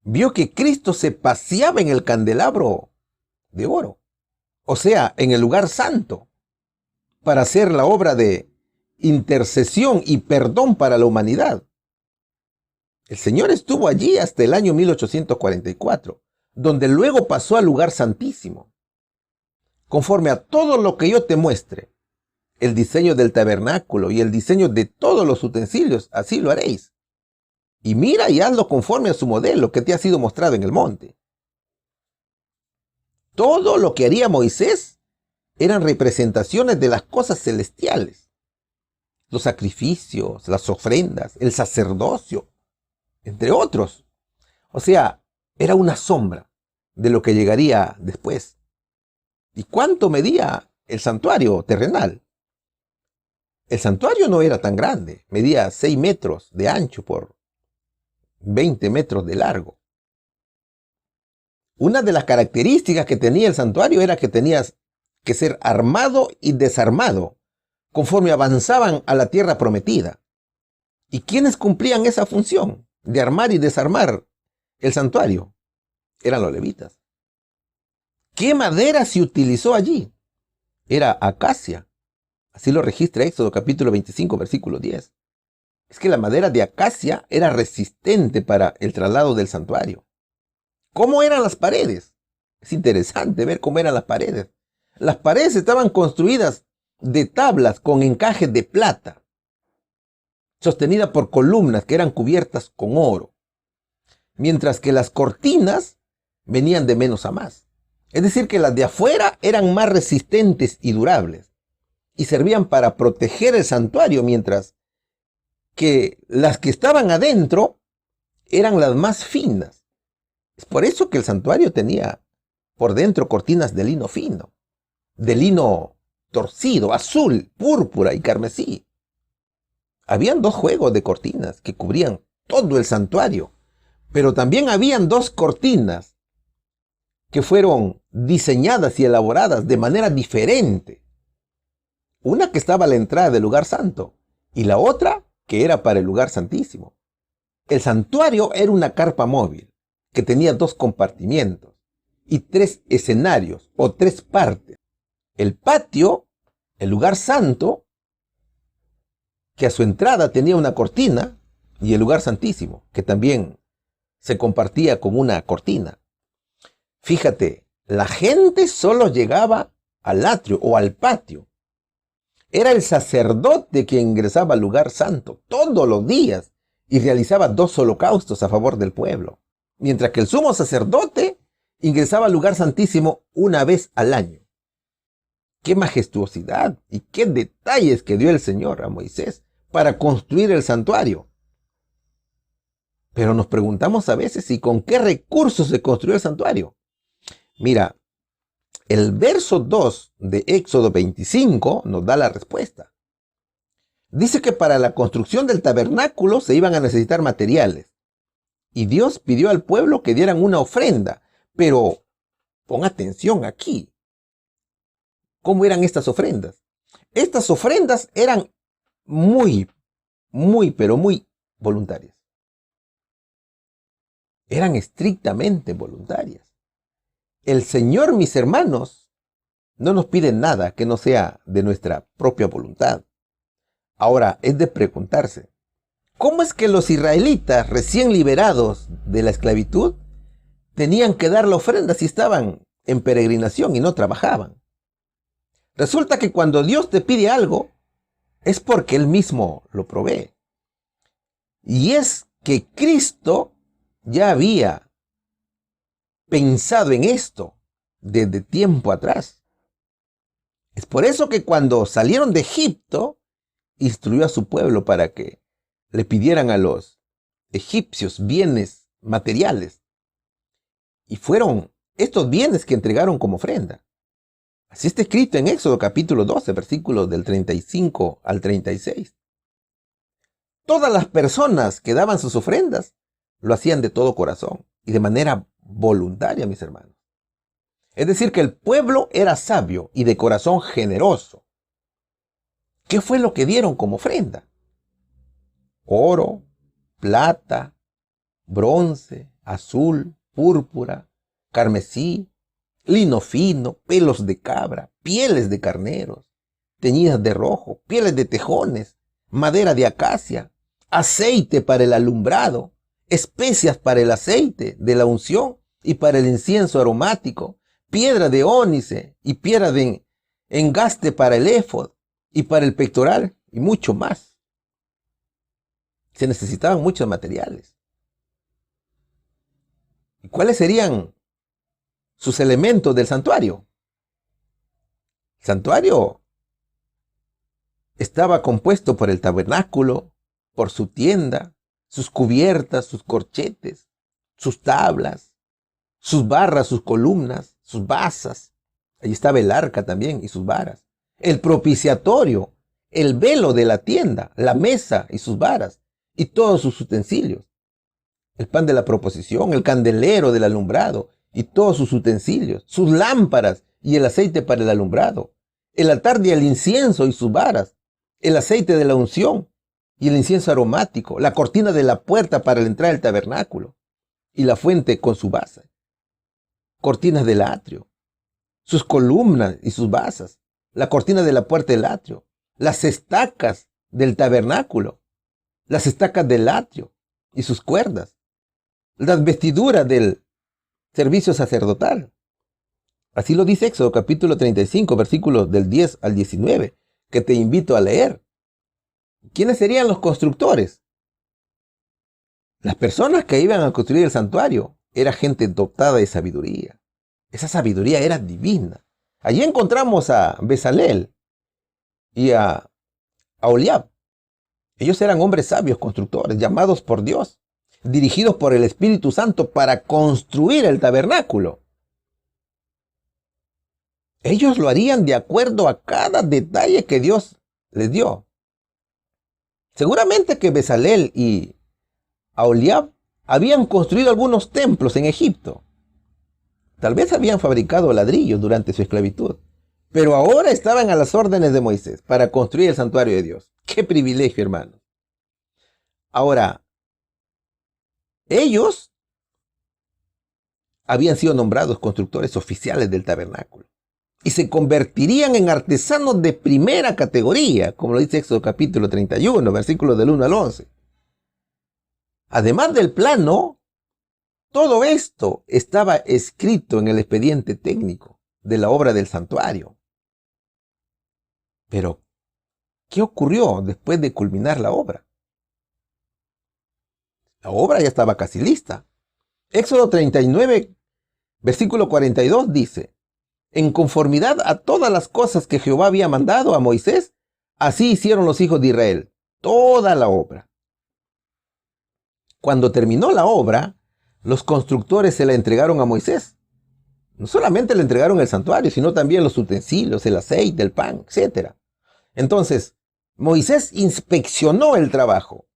vio que Cristo se paseaba en el candelabro de oro, o sea, en el lugar santo, para hacer la obra de intercesión y perdón para la humanidad. El Señor estuvo allí hasta el año 1844, donde luego pasó al lugar santísimo. Conforme a todo lo que yo te muestre, el diseño del tabernáculo y el diseño de todos los utensilios, así lo haréis. Y mira y hazlo conforme a su modelo que te ha sido mostrado en el monte. Todo lo que haría Moisés eran representaciones de las cosas celestiales. Los sacrificios, las ofrendas, el sacerdocio, entre otros. O sea, era una sombra de lo que llegaría después. ¿Y cuánto medía el santuario terrenal? El santuario no era tan grande, medía 6 metros de ancho por 20 metros de largo. Una de las características que tenía el santuario era que tenías que ser armado y desarmado conforme avanzaban a la tierra prometida. ¿Y quiénes cumplían esa función de armar y desarmar el santuario? Eran los levitas. ¿Qué madera se utilizó allí? Era acacia. Así lo registra Éxodo capítulo 25, versículo 10. Es que la madera de acacia era resistente para el traslado del santuario. ¿Cómo eran las paredes? Es interesante ver cómo eran las paredes. Las paredes estaban construidas de tablas con encajes de plata, sostenidas por columnas que eran cubiertas con oro, mientras que las cortinas venían de menos a más. Es decir, que las de afuera eran más resistentes y durables y servían para proteger el santuario, mientras que las que estaban adentro eran las más finas. Es por eso que el santuario tenía por dentro cortinas de lino fino, de lino torcido, azul, púrpura y carmesí. Habían 2 juegos de cortinas que cubrían todo el santuario, pero también habían 2 cortinas que fueron diseñadas y elaboradas de manera diferente. Una que estaba a la entrada del lugar santo y la otra que era para el lugar santísimo. El santuario era una carpa móvil que tenía 2 compartimientos y 3 escenarios o 3 partes. El patio, el lugar santo, que a su entrada tenía una cortina, y el lugar santísimo, que también se compartía con una cortina. Fíjate, la gente solo llegaba al atrio o al patio. Era el sacerdote quien ingresaba al lugar santo todos los días y realizaba 2 holocaustos a favor del pueblo, mientras que el sumo sacerdote ingresaba al lugar santísimo una vez al año. ¡Qué majestuosidad y qué detalles que dio el Señor a Moisés para construir el santuario! Pero nos preguntamos a veces, ¿y con qué recursos se construyó el santuario? Mira, el verso 2 de Éxodo 25 nos da la respuesta. Dice que para la construcción del tabernáculo se iban a necesitar materiales. Y Dios pidió al pueblo que dieran una ofrenda. Pero pon atención aquí. ¿Cómo eran estas ofrendas? Estas ofrendas eran pero muy voluntarias. Eran estrictamente voluntarias. El Señor, mis hermanos, no nos pide nada que no sea de nuestra propia voluntad. Ahora, es de preguntarse, ¿cómo es que los israelitas recién liberados de la esclavitud tenían que dar la ofrenda si estaban en peregrinación y no trabajaban? Resulta que cuando Dios te pide algo, es porque Él mismo lo provee. Y es que Cristo ya había pensado en esto desde tiempo atrás. Es por eso que cuando salieron de Egipto, instruyó a su pueblo para que le pidieran a los egipcios bienes materiales. Y fueron estos bienes que entregaron como ofrenda. Así está escrito en Éxodo capítulo 12, versículos del 35 al 36. Todas las personas que daban sus ofrendas lo hacían de todo corazón y de manera voluntaria, mis hermanos. Es decir, que el pueblo era sabio y de corazón generoso. ¿Qué fue lo que dieron como ofrenda? Oro, plata, bronce, azul, púrpura, carmesí, lino fino, pelos de cabra, pieles de carneros, teñidas de rojo, pieles de tejones, madera de acacia, aceite para el alumbrado, especias para el aceite de la unción y para el incienso aromático, piedra de ónice y piedra de engaste para el éfod y para el pectoral y mucho más. Se necesitaban muchos materiales. ¿Y cuáles serían sus elementos del santuario? El santuario estaba compuesto por el tabernáculo, por su tienda, sus cubiertas, sus corchetes, sus tablas, sus barras, sus columnas, sus basas. Allí estaba el arca también y sus varas. El propiciatorio, el velo de la tienda, la mesa y sus varas y todos sus utensilios. El pan de la proposición, el candelero del alumbrado y todos sus utensilios, sus lámparas y el aceite para el alumbrado, el altar del incienso y sus varas, el aceite de la unción y el incienso aromático, la cortina de la puerta para la entrada del tabernáculo y la fuente con su base, cortinas del atrio, sus columnas y sus basas, la cortina de la puerta del atrio, las estacas del tabernáculo, las estacas del atrio y sus cuerdas, las vestiduras del servicio sacerdotal. Así lo dice Éxodo capítulo 35, versículos del 10 al 19, que te invito a leer. ¿Quiénes serían los constructores? Las personas que iban a construir el santuario era gente dotada de sabiduría. Esa sabiduría era divina. Allí encontramos a Bezalel y a Aholiab. Ellos eran hombres sabios constructores, llamados por Dios, dirigidos por el Espíritu Santo para construir el tabernáculo. Ellos lo harían de acuerdo a cada detalle que Dios les dio. Seguramente que Bezalel y Aholiab habían construido algunos templos en Egipto. Tal vez habían fabricado ladrillos durante su esclavitud, pero ahora estaban a las órdenes de Moisés para construir el santuario de Dios. ¡Qué privilegio, hermanos! Ahora, ellos habían sido nombrados constructores oficiales del tabernáculo y se convertirían en artesanos de primera categoría, como lo dice Éxodo capítulo 31, versículos del 1 al 11. Además del plano, todo esto estaba escrito en el expediente técnico de la obra del santuario. Pero, ¿qué ocurrió después de culminar la obra? La obra ya estaba casi lista. Éxodo 39, versículo 42 dice: en conformidad a todas las cosas que Jehová había mandado a Moisés, así hicieron los hijos de Israel, toda la obra. Cuando terminó la obra, los constructores se la entregaron a Moisés. No solamente le entregaron el santuario, sino también los utensilios, el aceite, el pan, etc. Entonces, Moisés inspeccionó el trabajo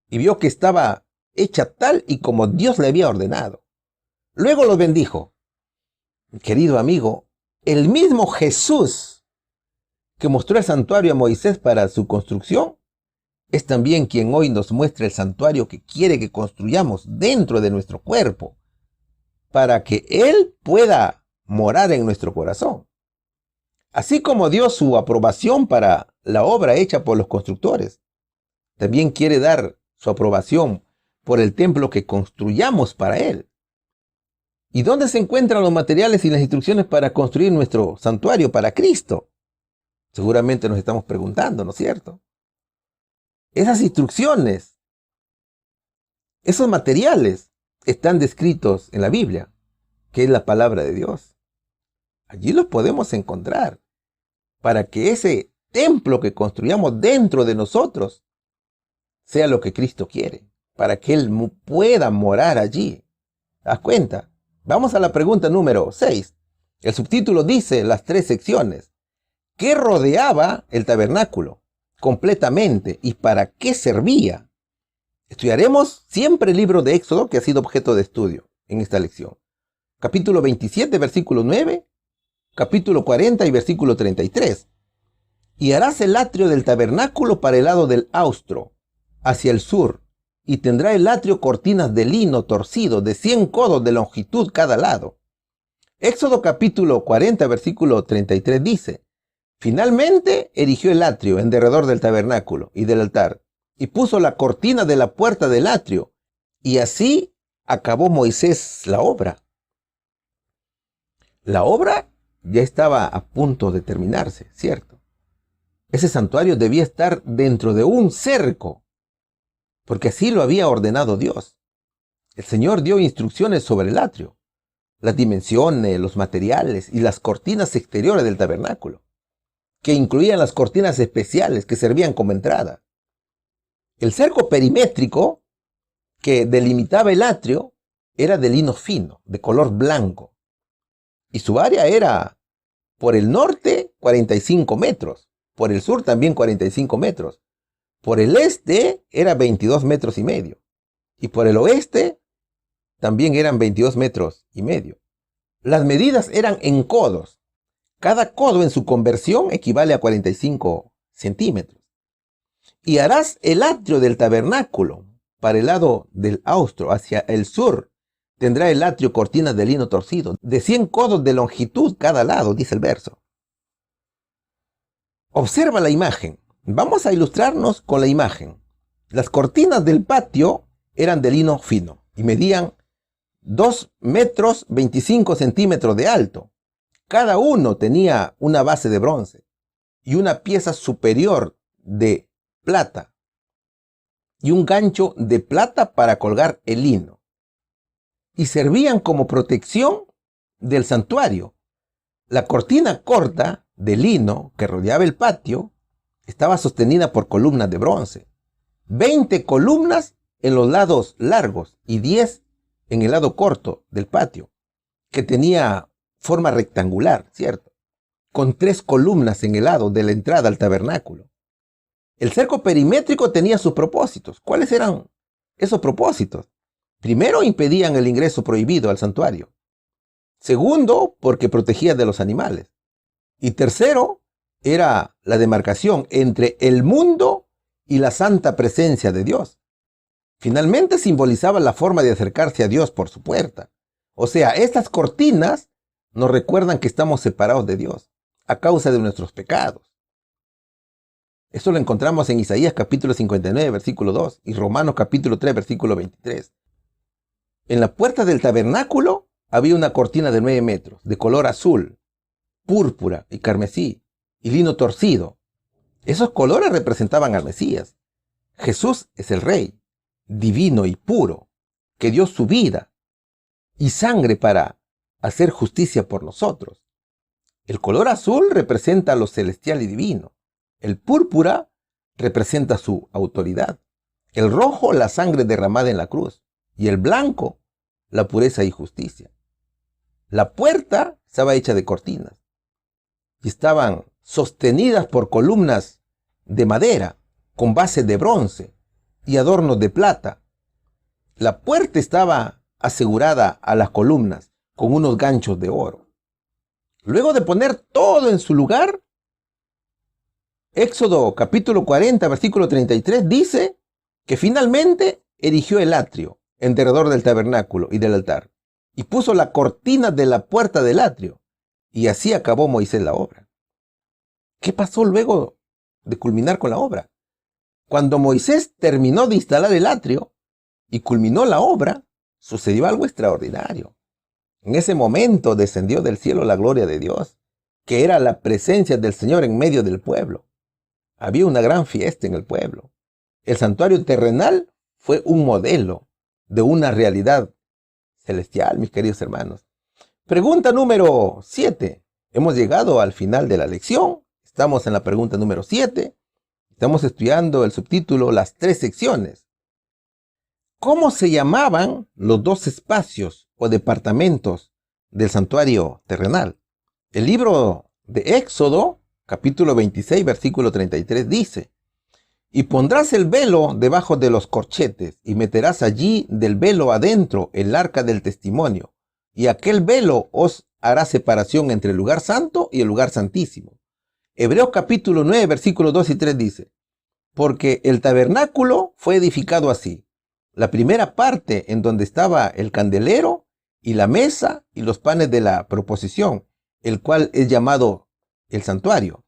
y vio que estaba hecha tal y como Dios le había ordenado. Luego los bendijo. Querido amigo, el mismo Jesús que mostró el santuario a Moisés para su construcción, es también quien hoy nos muestra el santuario que quiere que construyamos dentro de nuestro cuerpo, para que Él pueda morar en nuestro corazón. Así como dio su aprobación para la obra hecha por los constructores. También quiere dar su aprobación por el templo que construyamos para Él. ¿Y dónde se encuentran los materiales y las instrucciones para construir nuestro santuario para Cristo? Seguramente nos estamos preguntando, ¿no es cierto? Esas instrucciones, esos materiales están descritos en la Biblia, que es la palabra de Dios. Allí los podemos encontrar para que ese templo que construyamos dentro de nosotros sea lo que Cristo quiere, para que Él pueda morar allí. ¿Te das cuenta? Vamos a la pregunta número 6. El subtítulo dice las 3 secciones. ¿Qué rodeaba el tabernáculo completamente y para qué servía? Estudiaremos siempre el libro de Éxodo, que ha sido objeto de estudio en esta lección. Capítulo 27, versículo 9, capítulo 40 y versículo 33. Y harás el atrio del tabernáculo para el lado del austro, hacia el sur, y tendrá el atrio cortinas de lino torcido de 100 codos de longitud cada lado. Éxodo capítulo 40, versículo 33 dice: Finalmente erigió el atrio en derredor del tabernáculo y del altar, y puso la cortina de la puerta del atrio, y así acabó Moisés la obra. La obra ya estaba a punto de terminarse, ¿cierto? Ese santuario debía estar dentro de un cerco, porque así lo había ordenado Dios. El Señor dio instrucciones sobre el atrio, las dimensiones, los materiales y las cortinas exteriores del tabernáculo, que incluían las cortinas especiales que servían como entrada. El cerco perimétrico que delimitaba el atrio era de lino fino, de color blanco, y su área era por el norte 45 metros, por el sur también 45 metros, por el este era 22 metros y medio, y por el oeste también eran 22 metros y medio. Las medidas eran en codos. Cada codo en su conversión equivale a 45 centímetros. Y harás el atrio del tabernáculo para el lado del austro, hacia el sur. Tendrá el atrio cortinas de lino torcido, de 100 codos de longitud cada lado, dice el verso. Observa la imagen. Vamos a ilustrarnos con la imagen. Las cortinas del patio eran de lino fino y medían 2 metros 25 centímetros de alto. Cada uno tenía una base de bronce y una pieza superior de plata y un gancho de plata para colgar el lino. Y servían como protección del santuario. La cortina corta de lino que rodeaba el patio estaba sostenida por columnas de bronce. 20 columnas en los lados largos y 10 en el lado corto del patio, que tenía forma rectangular, ¿cierto? Con 3 columnas en el lado de la entrada al tabernáculo. El cerco perimétrico tenía sus propósitos. ¿Cuáles eran esos propósitos? Primero, impedían el ingreso prohibido al santuario. Segundo, porque protegía de los animales. Y tercero, era la demarcación entre el mundo y la santa presencia de Dios. Finalmente, simbolizaba la forma de acercarse a Dios por su puerta. O sea, estas cortinas nos recuerdan que estamos separados de Dios a causa de nuestros pecados. Esto lo encontramos en Isaías capítulo 59, versículo 2 y Romanos capítulo 3, versículo 23. En la puerta del tabernáculo había una cortina de 9 metros, de color azul, púrpura y carmesí, y lino torcido. Esos colores representaban al Mesías. Jesús es el Rey, divino y puro, que dio su vida y sangre para hacer justicia por nosotros. El color azul representa lo celestial y divino. El púrpura representa su autoridad. El rojo, la sangre derramada en la cruz. Y el blanco, la pureza y justicia. La puerta estaba hecha de cortinas y estaban sostenidas por columnas de madera con base de bronce y adornos de plata. La puerta estaba asegurada a las columnas con unos ganchos de oro. Luego de poner todo en su lugar, Éxodo capítulo 40, versículo 33 dice que finalmente erigió el atrio en derredor del tabernáculo y del altar y puso la cortina de la puerta del atrio, y así acabó Moisés la obra. ¿Qué pasó luego de culminar con la obra. Cuando Moisés terminó de instalar el atrio y culminó la obra, sucedió algo extraordinario. En ese momento descendió del cielo la gloria de Dios, que era la presencia del Señor en medio del pueblo. Había una gran fiesta en el pueblo. El santuario terrenal fue un modelo de una realidad celestial, mis queridos hermanos. Pregunta número 7. Hemos llegado al final de la lección. Estamos en la pregunta número 7. Estamos estudiando el subtítulo Las tres secciones. ¿Cómo se llamaban los dos espacios o departamentos del santuario terrenal? El libro de Éxodo, capítulo 26, versículo 33 dice: y pondrás el velo debajo de los corchetes, y meterás allí del velo adentro el arca del testimonio, y aquel velo os hará separación entre el lugar santo y el lugar santísimo. Hebreos capítulo 9, versículos 2 y 3 dice: porque el tabernáculo fue edificado así. La primera parte en donde estaba el candelero y la mesa y los panes de la proposición, el cual es llamado el santuario.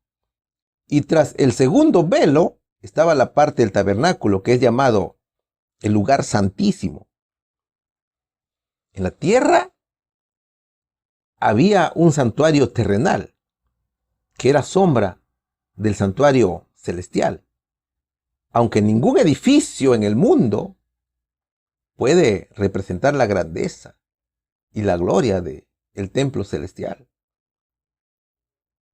Y tras el segundo velo estaba la parte del tabernáculo que es llamado el lugar santísimo. En la tierra había un santuario terrenal que era sombra del santuario celestial. Aunque ningún edificio en el mundo puede representar la grandeza y la gloria del templo celestial,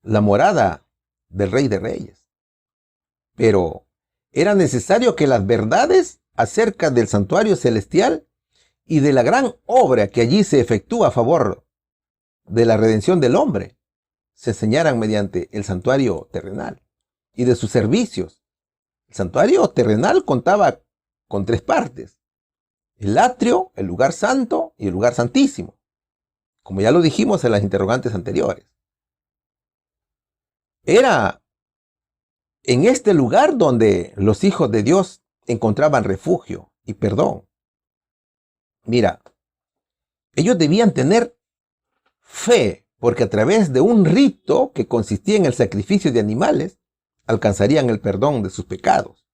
la morada del Rey de Reyes. Pero era necesario que las verdades acerca del santuario celestial y de la gran obra que allí se efectúa a favor de la redención del hombre se enseñaran mediante el santuario terrenal y de sus servicios. El santuario terrenal contaba con tres partes: el atrio, el lugar santo y el lugar santísimo, como ya lo dijimos en las interrogantes anteriores. Era en este lugar donde los hijos de Dios encontraban refugio y perdón. Mira, ellos debían tener fe, porque a través de un rito que consistía en el sacrificio de animales, alcanzarían el perdón de sus pecados.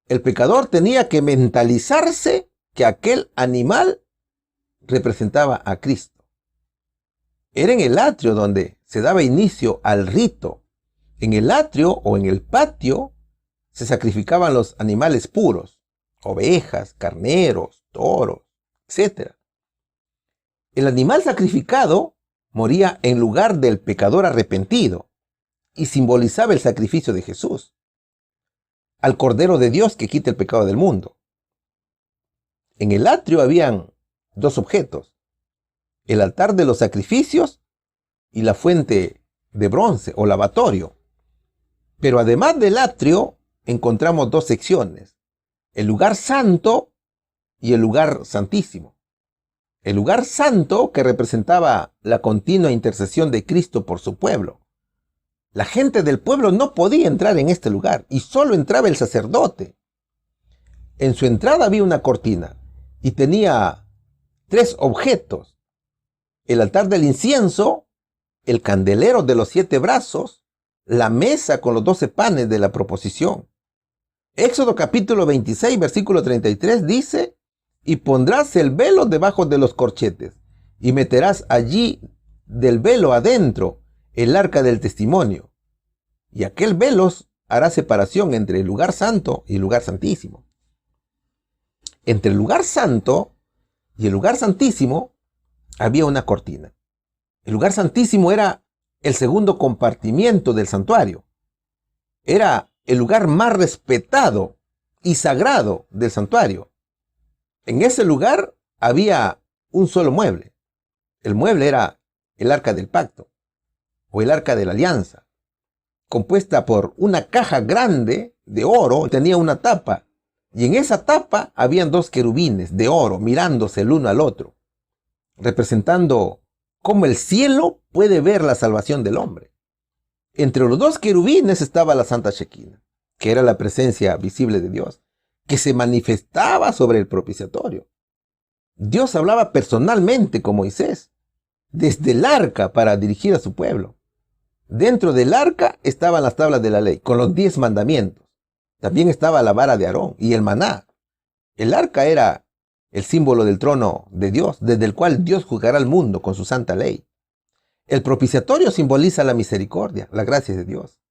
El pecador tenía que mentalizarse que aquel animal representaba a Cristo. Era en el atrio donde se daba inicio al rito. En el atrio o en el patio se sacrificaban los animales puros, ovejas, carneros, toros, etc. El animal sacrificado moría en lugar del pecador arrepentido y simbolizaba el sacrificio de Jesús, al Cordero de Dios que quita el pecado del mundo. En el atrio habían dos objetos: el altar de los sacrificios y la fuente de bronce o lavatorio. Pero además del atrio encontramos dos secciones: el lugar santo y el lugar santísimo. El lugar santo, que representaba la continua intercesión de Cristo por su pueblo. La gente del pueblo no podía entrar en este lugar y solo entraba el sacerdote. En su entrada había una cortina y tenía tres objetos: el altar del incienso, el candelero de los 7 brazos, la mesa con los 12 panes de la proposición. Éxodo capítulo 26, versículo 33 dice: y pondrás el velo debajo de los corchetes, y meterás allí del velo adentro el arca del testimonio, y aquel velo hará separación entre el lugar santo y el lugar santísimo. Entre el lugar santo y el lugar santísimo había una cortina. El lugar santísimo era el segundo compartimiento del santuario. Era el lugar más respetado y sagrado del santuario. En ese lugar había un solo mueble. El mueble era el arca del pacto o el arca de la alianza, compuesta por una caja grande de oro. Tenía una tapa, y en esa tapa habían 2 querubines de oro mirándose el uno al otro, representando cómo el cielo puede ver la salvación del hombre. Entre los 2 querubines estaba la Santa Shekinah, que era la presencia visible de Dios, que se manifestaba sobre el propiciatorio. Dios hablaba personalmente con Moisés desde el arca para dirigir a su pueblo. Dentro del arca estaban las tablas de la ley, con los 10 mandamientos. También estaba la vara de Aarón y el maná. El arca era el símbolo del trono de Dios, desde el cual Dios juzgará al mundo con su santa ley. El propiciatorio simboliza la misericordia, la gracia de Dios.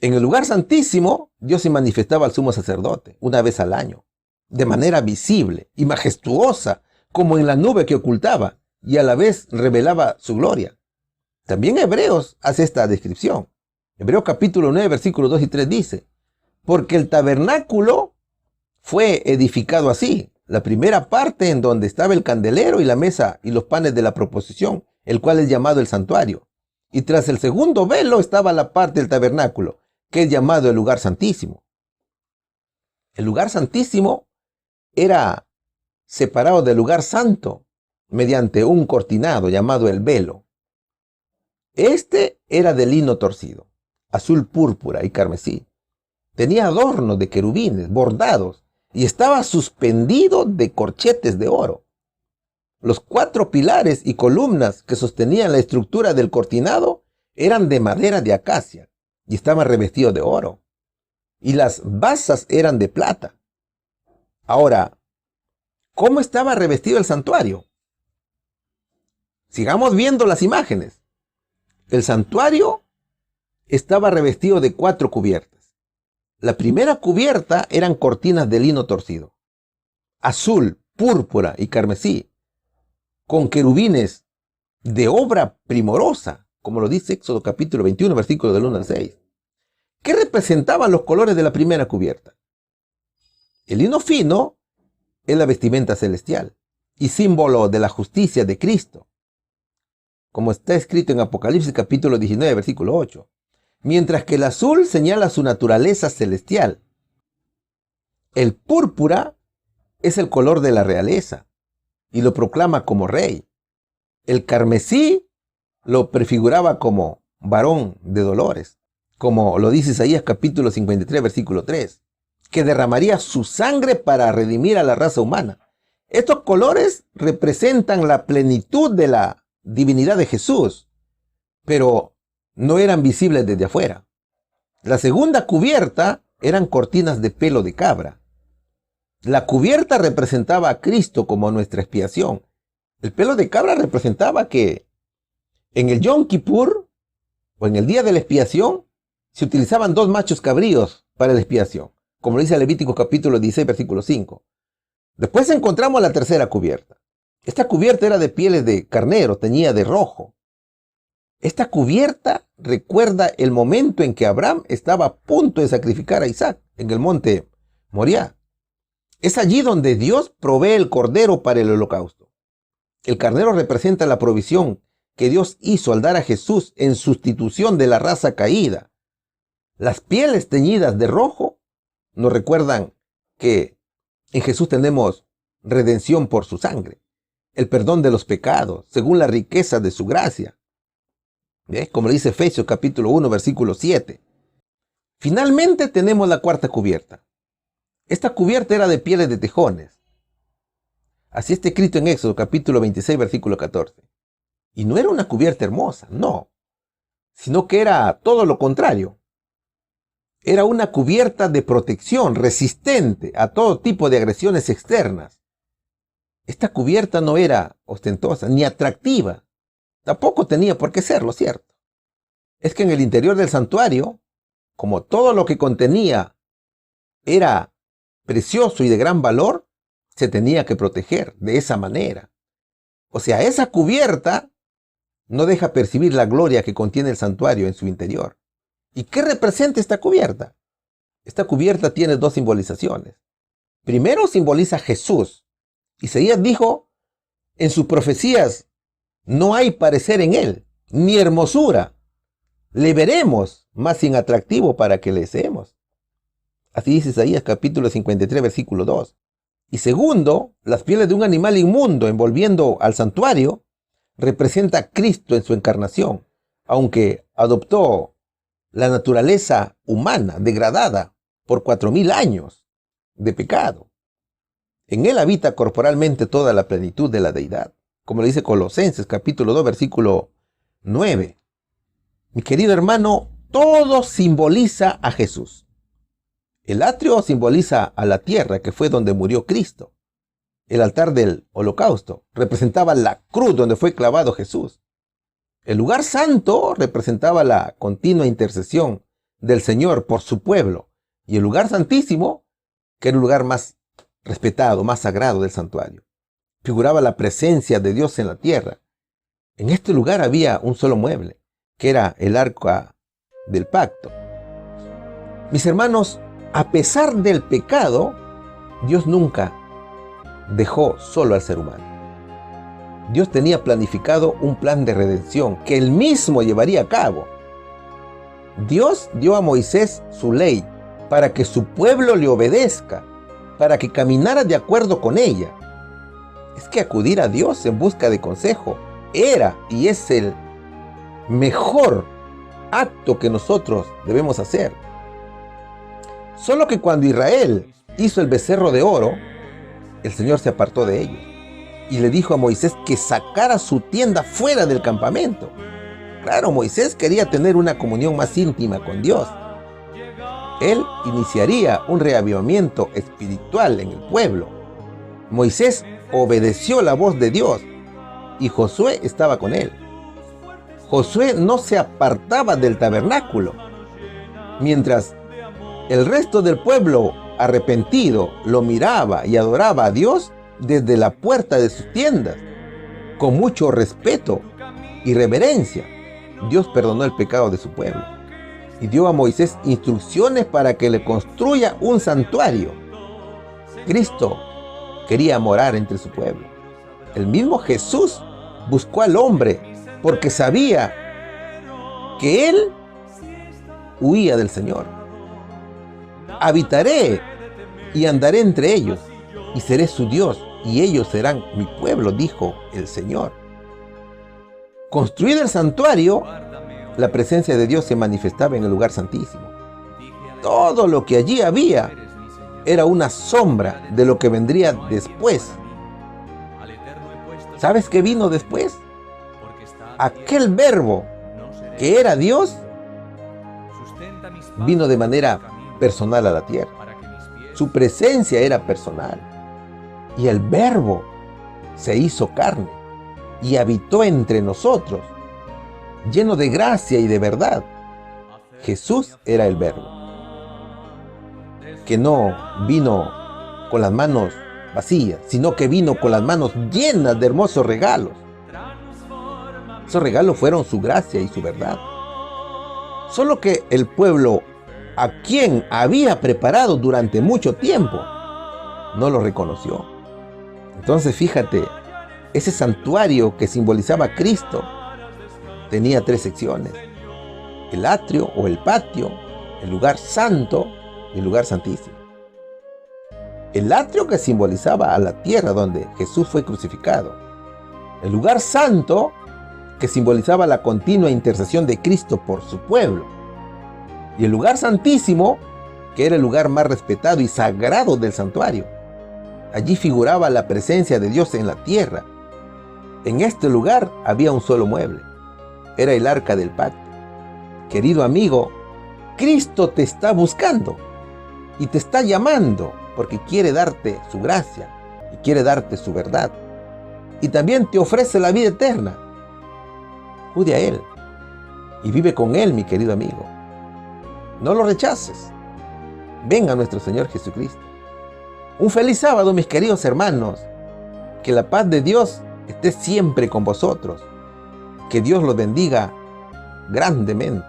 En el lugar santísimo, Dios se manifestaba al sumo sacerdote una vez al año, de manera visible y majestuosa, como en la nube que ocultaba y a la vez revelaba su gloria. También Hebreos hace esta descripción. Hebreos capítulo 9, versículos 2 y 3 dice: porque el tabernáculo fue edificado así, la primera parte en donde estaba el candelero y la mesa y los panes de la proposición, el cual es llamado el santuario. Y tras el segundo velo estaba la parte del tabernáculo, que es llamado el lugar santísimo. El lugar santísimo era separado del lugar santo mediante un cortinado llamado el velo. Este era de lino torcido, azul púrpura y carmesí. Tenía adornos de querubines bordados y estaba suspendido de corchetes de oro. Los 4 pilares y columnas que sostenían la estructura del cortinado eran de madera de acacia y estaban revestidos de oro. Y las basas eran de plata. Ahora, ¿cómo estaba revestido el santuario? Sigamos viendo las imágenes. El santuario estaba revestido de 4 cubiertas. La primera cubierta eran cortinas de lino torcido, azul, púrpura y carmesí, con querubines de obra primorosa, como lo dice Éxodo capítulo 21, versículos del 1 al 6. ¿Qué representaban los colores de la primera cubierta? El lino fino es la vestimenta celestial y símbolo de la justicia de Cristo, como está escrito en Apocalipsis capítulo 19, versículo 8. Mientras que el azul señala su naturaleza celestial. El púrpura es el color de la realeza y lo proclama como rey. El carmesí lo prefiguraba como varón de dolores, como lo dice Isaías capítulo 53, versículo 3, que derramaría su sangre para redimir a la raza humana. Estos colores representan la plenitud de la divinidad de Jesús, pero no eran visibles desde afuera. La segunda cubierta eran cortinas de pelo de cabra. La cubierta representaba a Cristo como nuestra expiación. El pelo de cabra representaba que en el Yom Kippur, o en el día de la expiación, se utilizaban 2 machos cabríos para la expiación, como lo dice Levítico capítulo 16, versículo 5. Después encontramos la tercera cubierta. Esta cubierta era de pieles de carnero, teñida de rojo. Esta cubierta recuerda el momento en que Abraham estaba a punto de sacrificar a Isaac en el monte Moriah. Es allí donde Dios provee el cordero para el holocausto. El carnero representa la provisión que Dios hizo al dar a Jesús en sustitución de la raza caída. Las pieles teñidas de rojo nos recuerdan que en Jesús tenemos redención por su sangre, el perdón de los pecados, según la riqueza de su gracia. ¿Ves? Como dice Efesios capítulo 1, versículo 7. Finalmente tenemos la cuarta cubierta. Esta cubierta era de pieles de tejones. Así está escrito en Éxodo capítulo 26, versículo 14. Y no era una cubierta hermosa, no, sino que era todo lo contrario. Era una cubierta de protección resistente a todo tipo de agresiones externas. Esta cubierta no era ostentosa ni atractiva. Tampoco tenía por qué serlo, ¿cierto? Es que en el interior del santuario, como todo lo que contenía era precioso y de gran valor, se tenía que proteger de esa manera. O sea, esa cubierta no deja percibir la gloria que contiene el santuario en su interior. ¿Y qué representa esta cubierta? Esta cubierta tiene 2 simbolizaciones. Primero simboliza a Jesús. Isaías dijo en sus profecías: no hay parecer en él, ni hermosura. Le veremos, más sin atractivo para que le deseemos. Así dice Isaías capítulo 53, versículo 2. Y segundo, las pieles de un animal inmundo envolviendo al santuario representa a Cristo en su encarnación, aunque adoptó la naturaleza humana degradada por 4000 años de pecado. En él habita corporalmente toda la plenitud de la deidad, como le dice Colosenses capítulo 2, versículo 9. Mi querido hermano, todo simboliza a Jesús. El atrio simboliza a la tierra, que fue donde murió Cristo. El altar del holocausto representaba la cruz donde fue clavado Jesús. El lugar santo representaba la continua intercesión del Señor por su pueblo. Y el lugar santísimo, que era el lugar más respetado, más sagrado del santuario, figuraba la presencia de Dios en la tierra. En este lugar había un solo mueble, que era el arca del pacto. Mis hermanos, a pesar del pecado, Dios nunca dejó solo al ser humano. Dios tenía planificado un plan de redención que él mismo llevaría a cabo. Dios dio a Moisés su ley para que su pueblo le obedezca, para que caminara de acuerdo con ella. Es que acudir a Dios en busca de consejo era y es el mejor acto que nosotros debemos hacer. Solo que cuando Israel hizo el becerro de oro, el Señor se apartó de ellos y le dijo a Moisés que sacara su tienda fuera del campamento. Claro, Moisés quería tener una comunión más íntima con Dios. Él iniciaría un reavivamiento espiritual en el pueblo. Moisés obedeció la voz de Dios y Josué estaba con él. Josué no se apartaba del tabernáculo, mientras el resto del pueblo arrepentido lo miraba y adoraba a Dios desde la puerta de sus tiendas. Con mucho respeto y reverencia, Dios perdonó el pecado de su pueblo y dio a Moisés instrucciones para que le construya un santuario. Cristo quería morar entre su pueblo. El mismo Jesús buscó al hombre porque sabía que él huía del Señor. Habitaré y andaré entre ellos, y seré su Dios, y ellos serán mi pueblo, dijo el Señor. Construido el santuario, la presencia de Dios se manifestaba en el lugar santísimo. Todo lo que allí había era una sombra de lo que vendría después. ¿Sabes qué vino después? Aquel verbo que era Dios vino de manera personal a la tierra. Su presencia era personal. Y el verbo se hizo carne y habitó entre nosotros, lleno de gracia y de verdad. Jesús era el verbo, que no vino con las manos vacías, sino que vino con las manos llenas de hermosos regalos. Esos regalos fueron su gracia y su verdad. Solo que el pueblo, a quien había preparado durante mucho tiempo, no lo reconoció. Entonces fíjate, ese santuario que simbolizaba a Cristo tenía 3 secciones: el atrio o el patio, el lugar santo y el lugar santísimo. El atrio, que simbolizaba a la tierra donde Jesús fue crucificado. El lugar santo, que simbolizaba la continua intercesión de Cristo por su pueblo. Y el lugar santísimo, que era el lugar más respetado y sagrado del santuario. Allí figuraba la presencia de Dios en la tierra. En este lugar había un solo mueble. Era el arca del pacto. Querido amigo, Cristo te está buscando y te está llamando porque quiere darte su gracia y quiere darte su verdad. Y también te ofrece la vida eterna. Acude a Él y vive con Él, mi querido amigo. No lo rechaces. Venga nuestro Señor Jesucristo. Un feliz sábado, mis queridos hermanos. Que la paz de Dios esté siempre con vosotros. Que Dios los bendiga grandemente.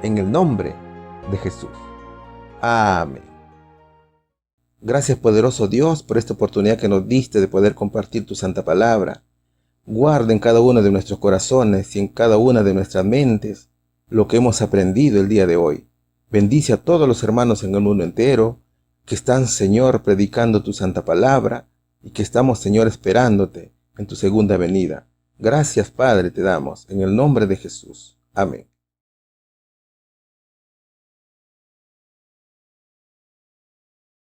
En el nombre de Jesús. Amén. Gracias, poderoso Dios, por esta oportunidad que nos diste de poder compartir tu santa palabra. Guarda en cada uno de nuestros corazones y en cada una de nuestras mentes lo que hemos aprendido el día de hoy. Bendice a todos los hermanos en el mundo entero que están, Señor, predicando tu santa palabra y que estamos, Señor, esperándote en tu segunda venida. Gracias, Padre, te damos en el nombre de Jesús. Amén.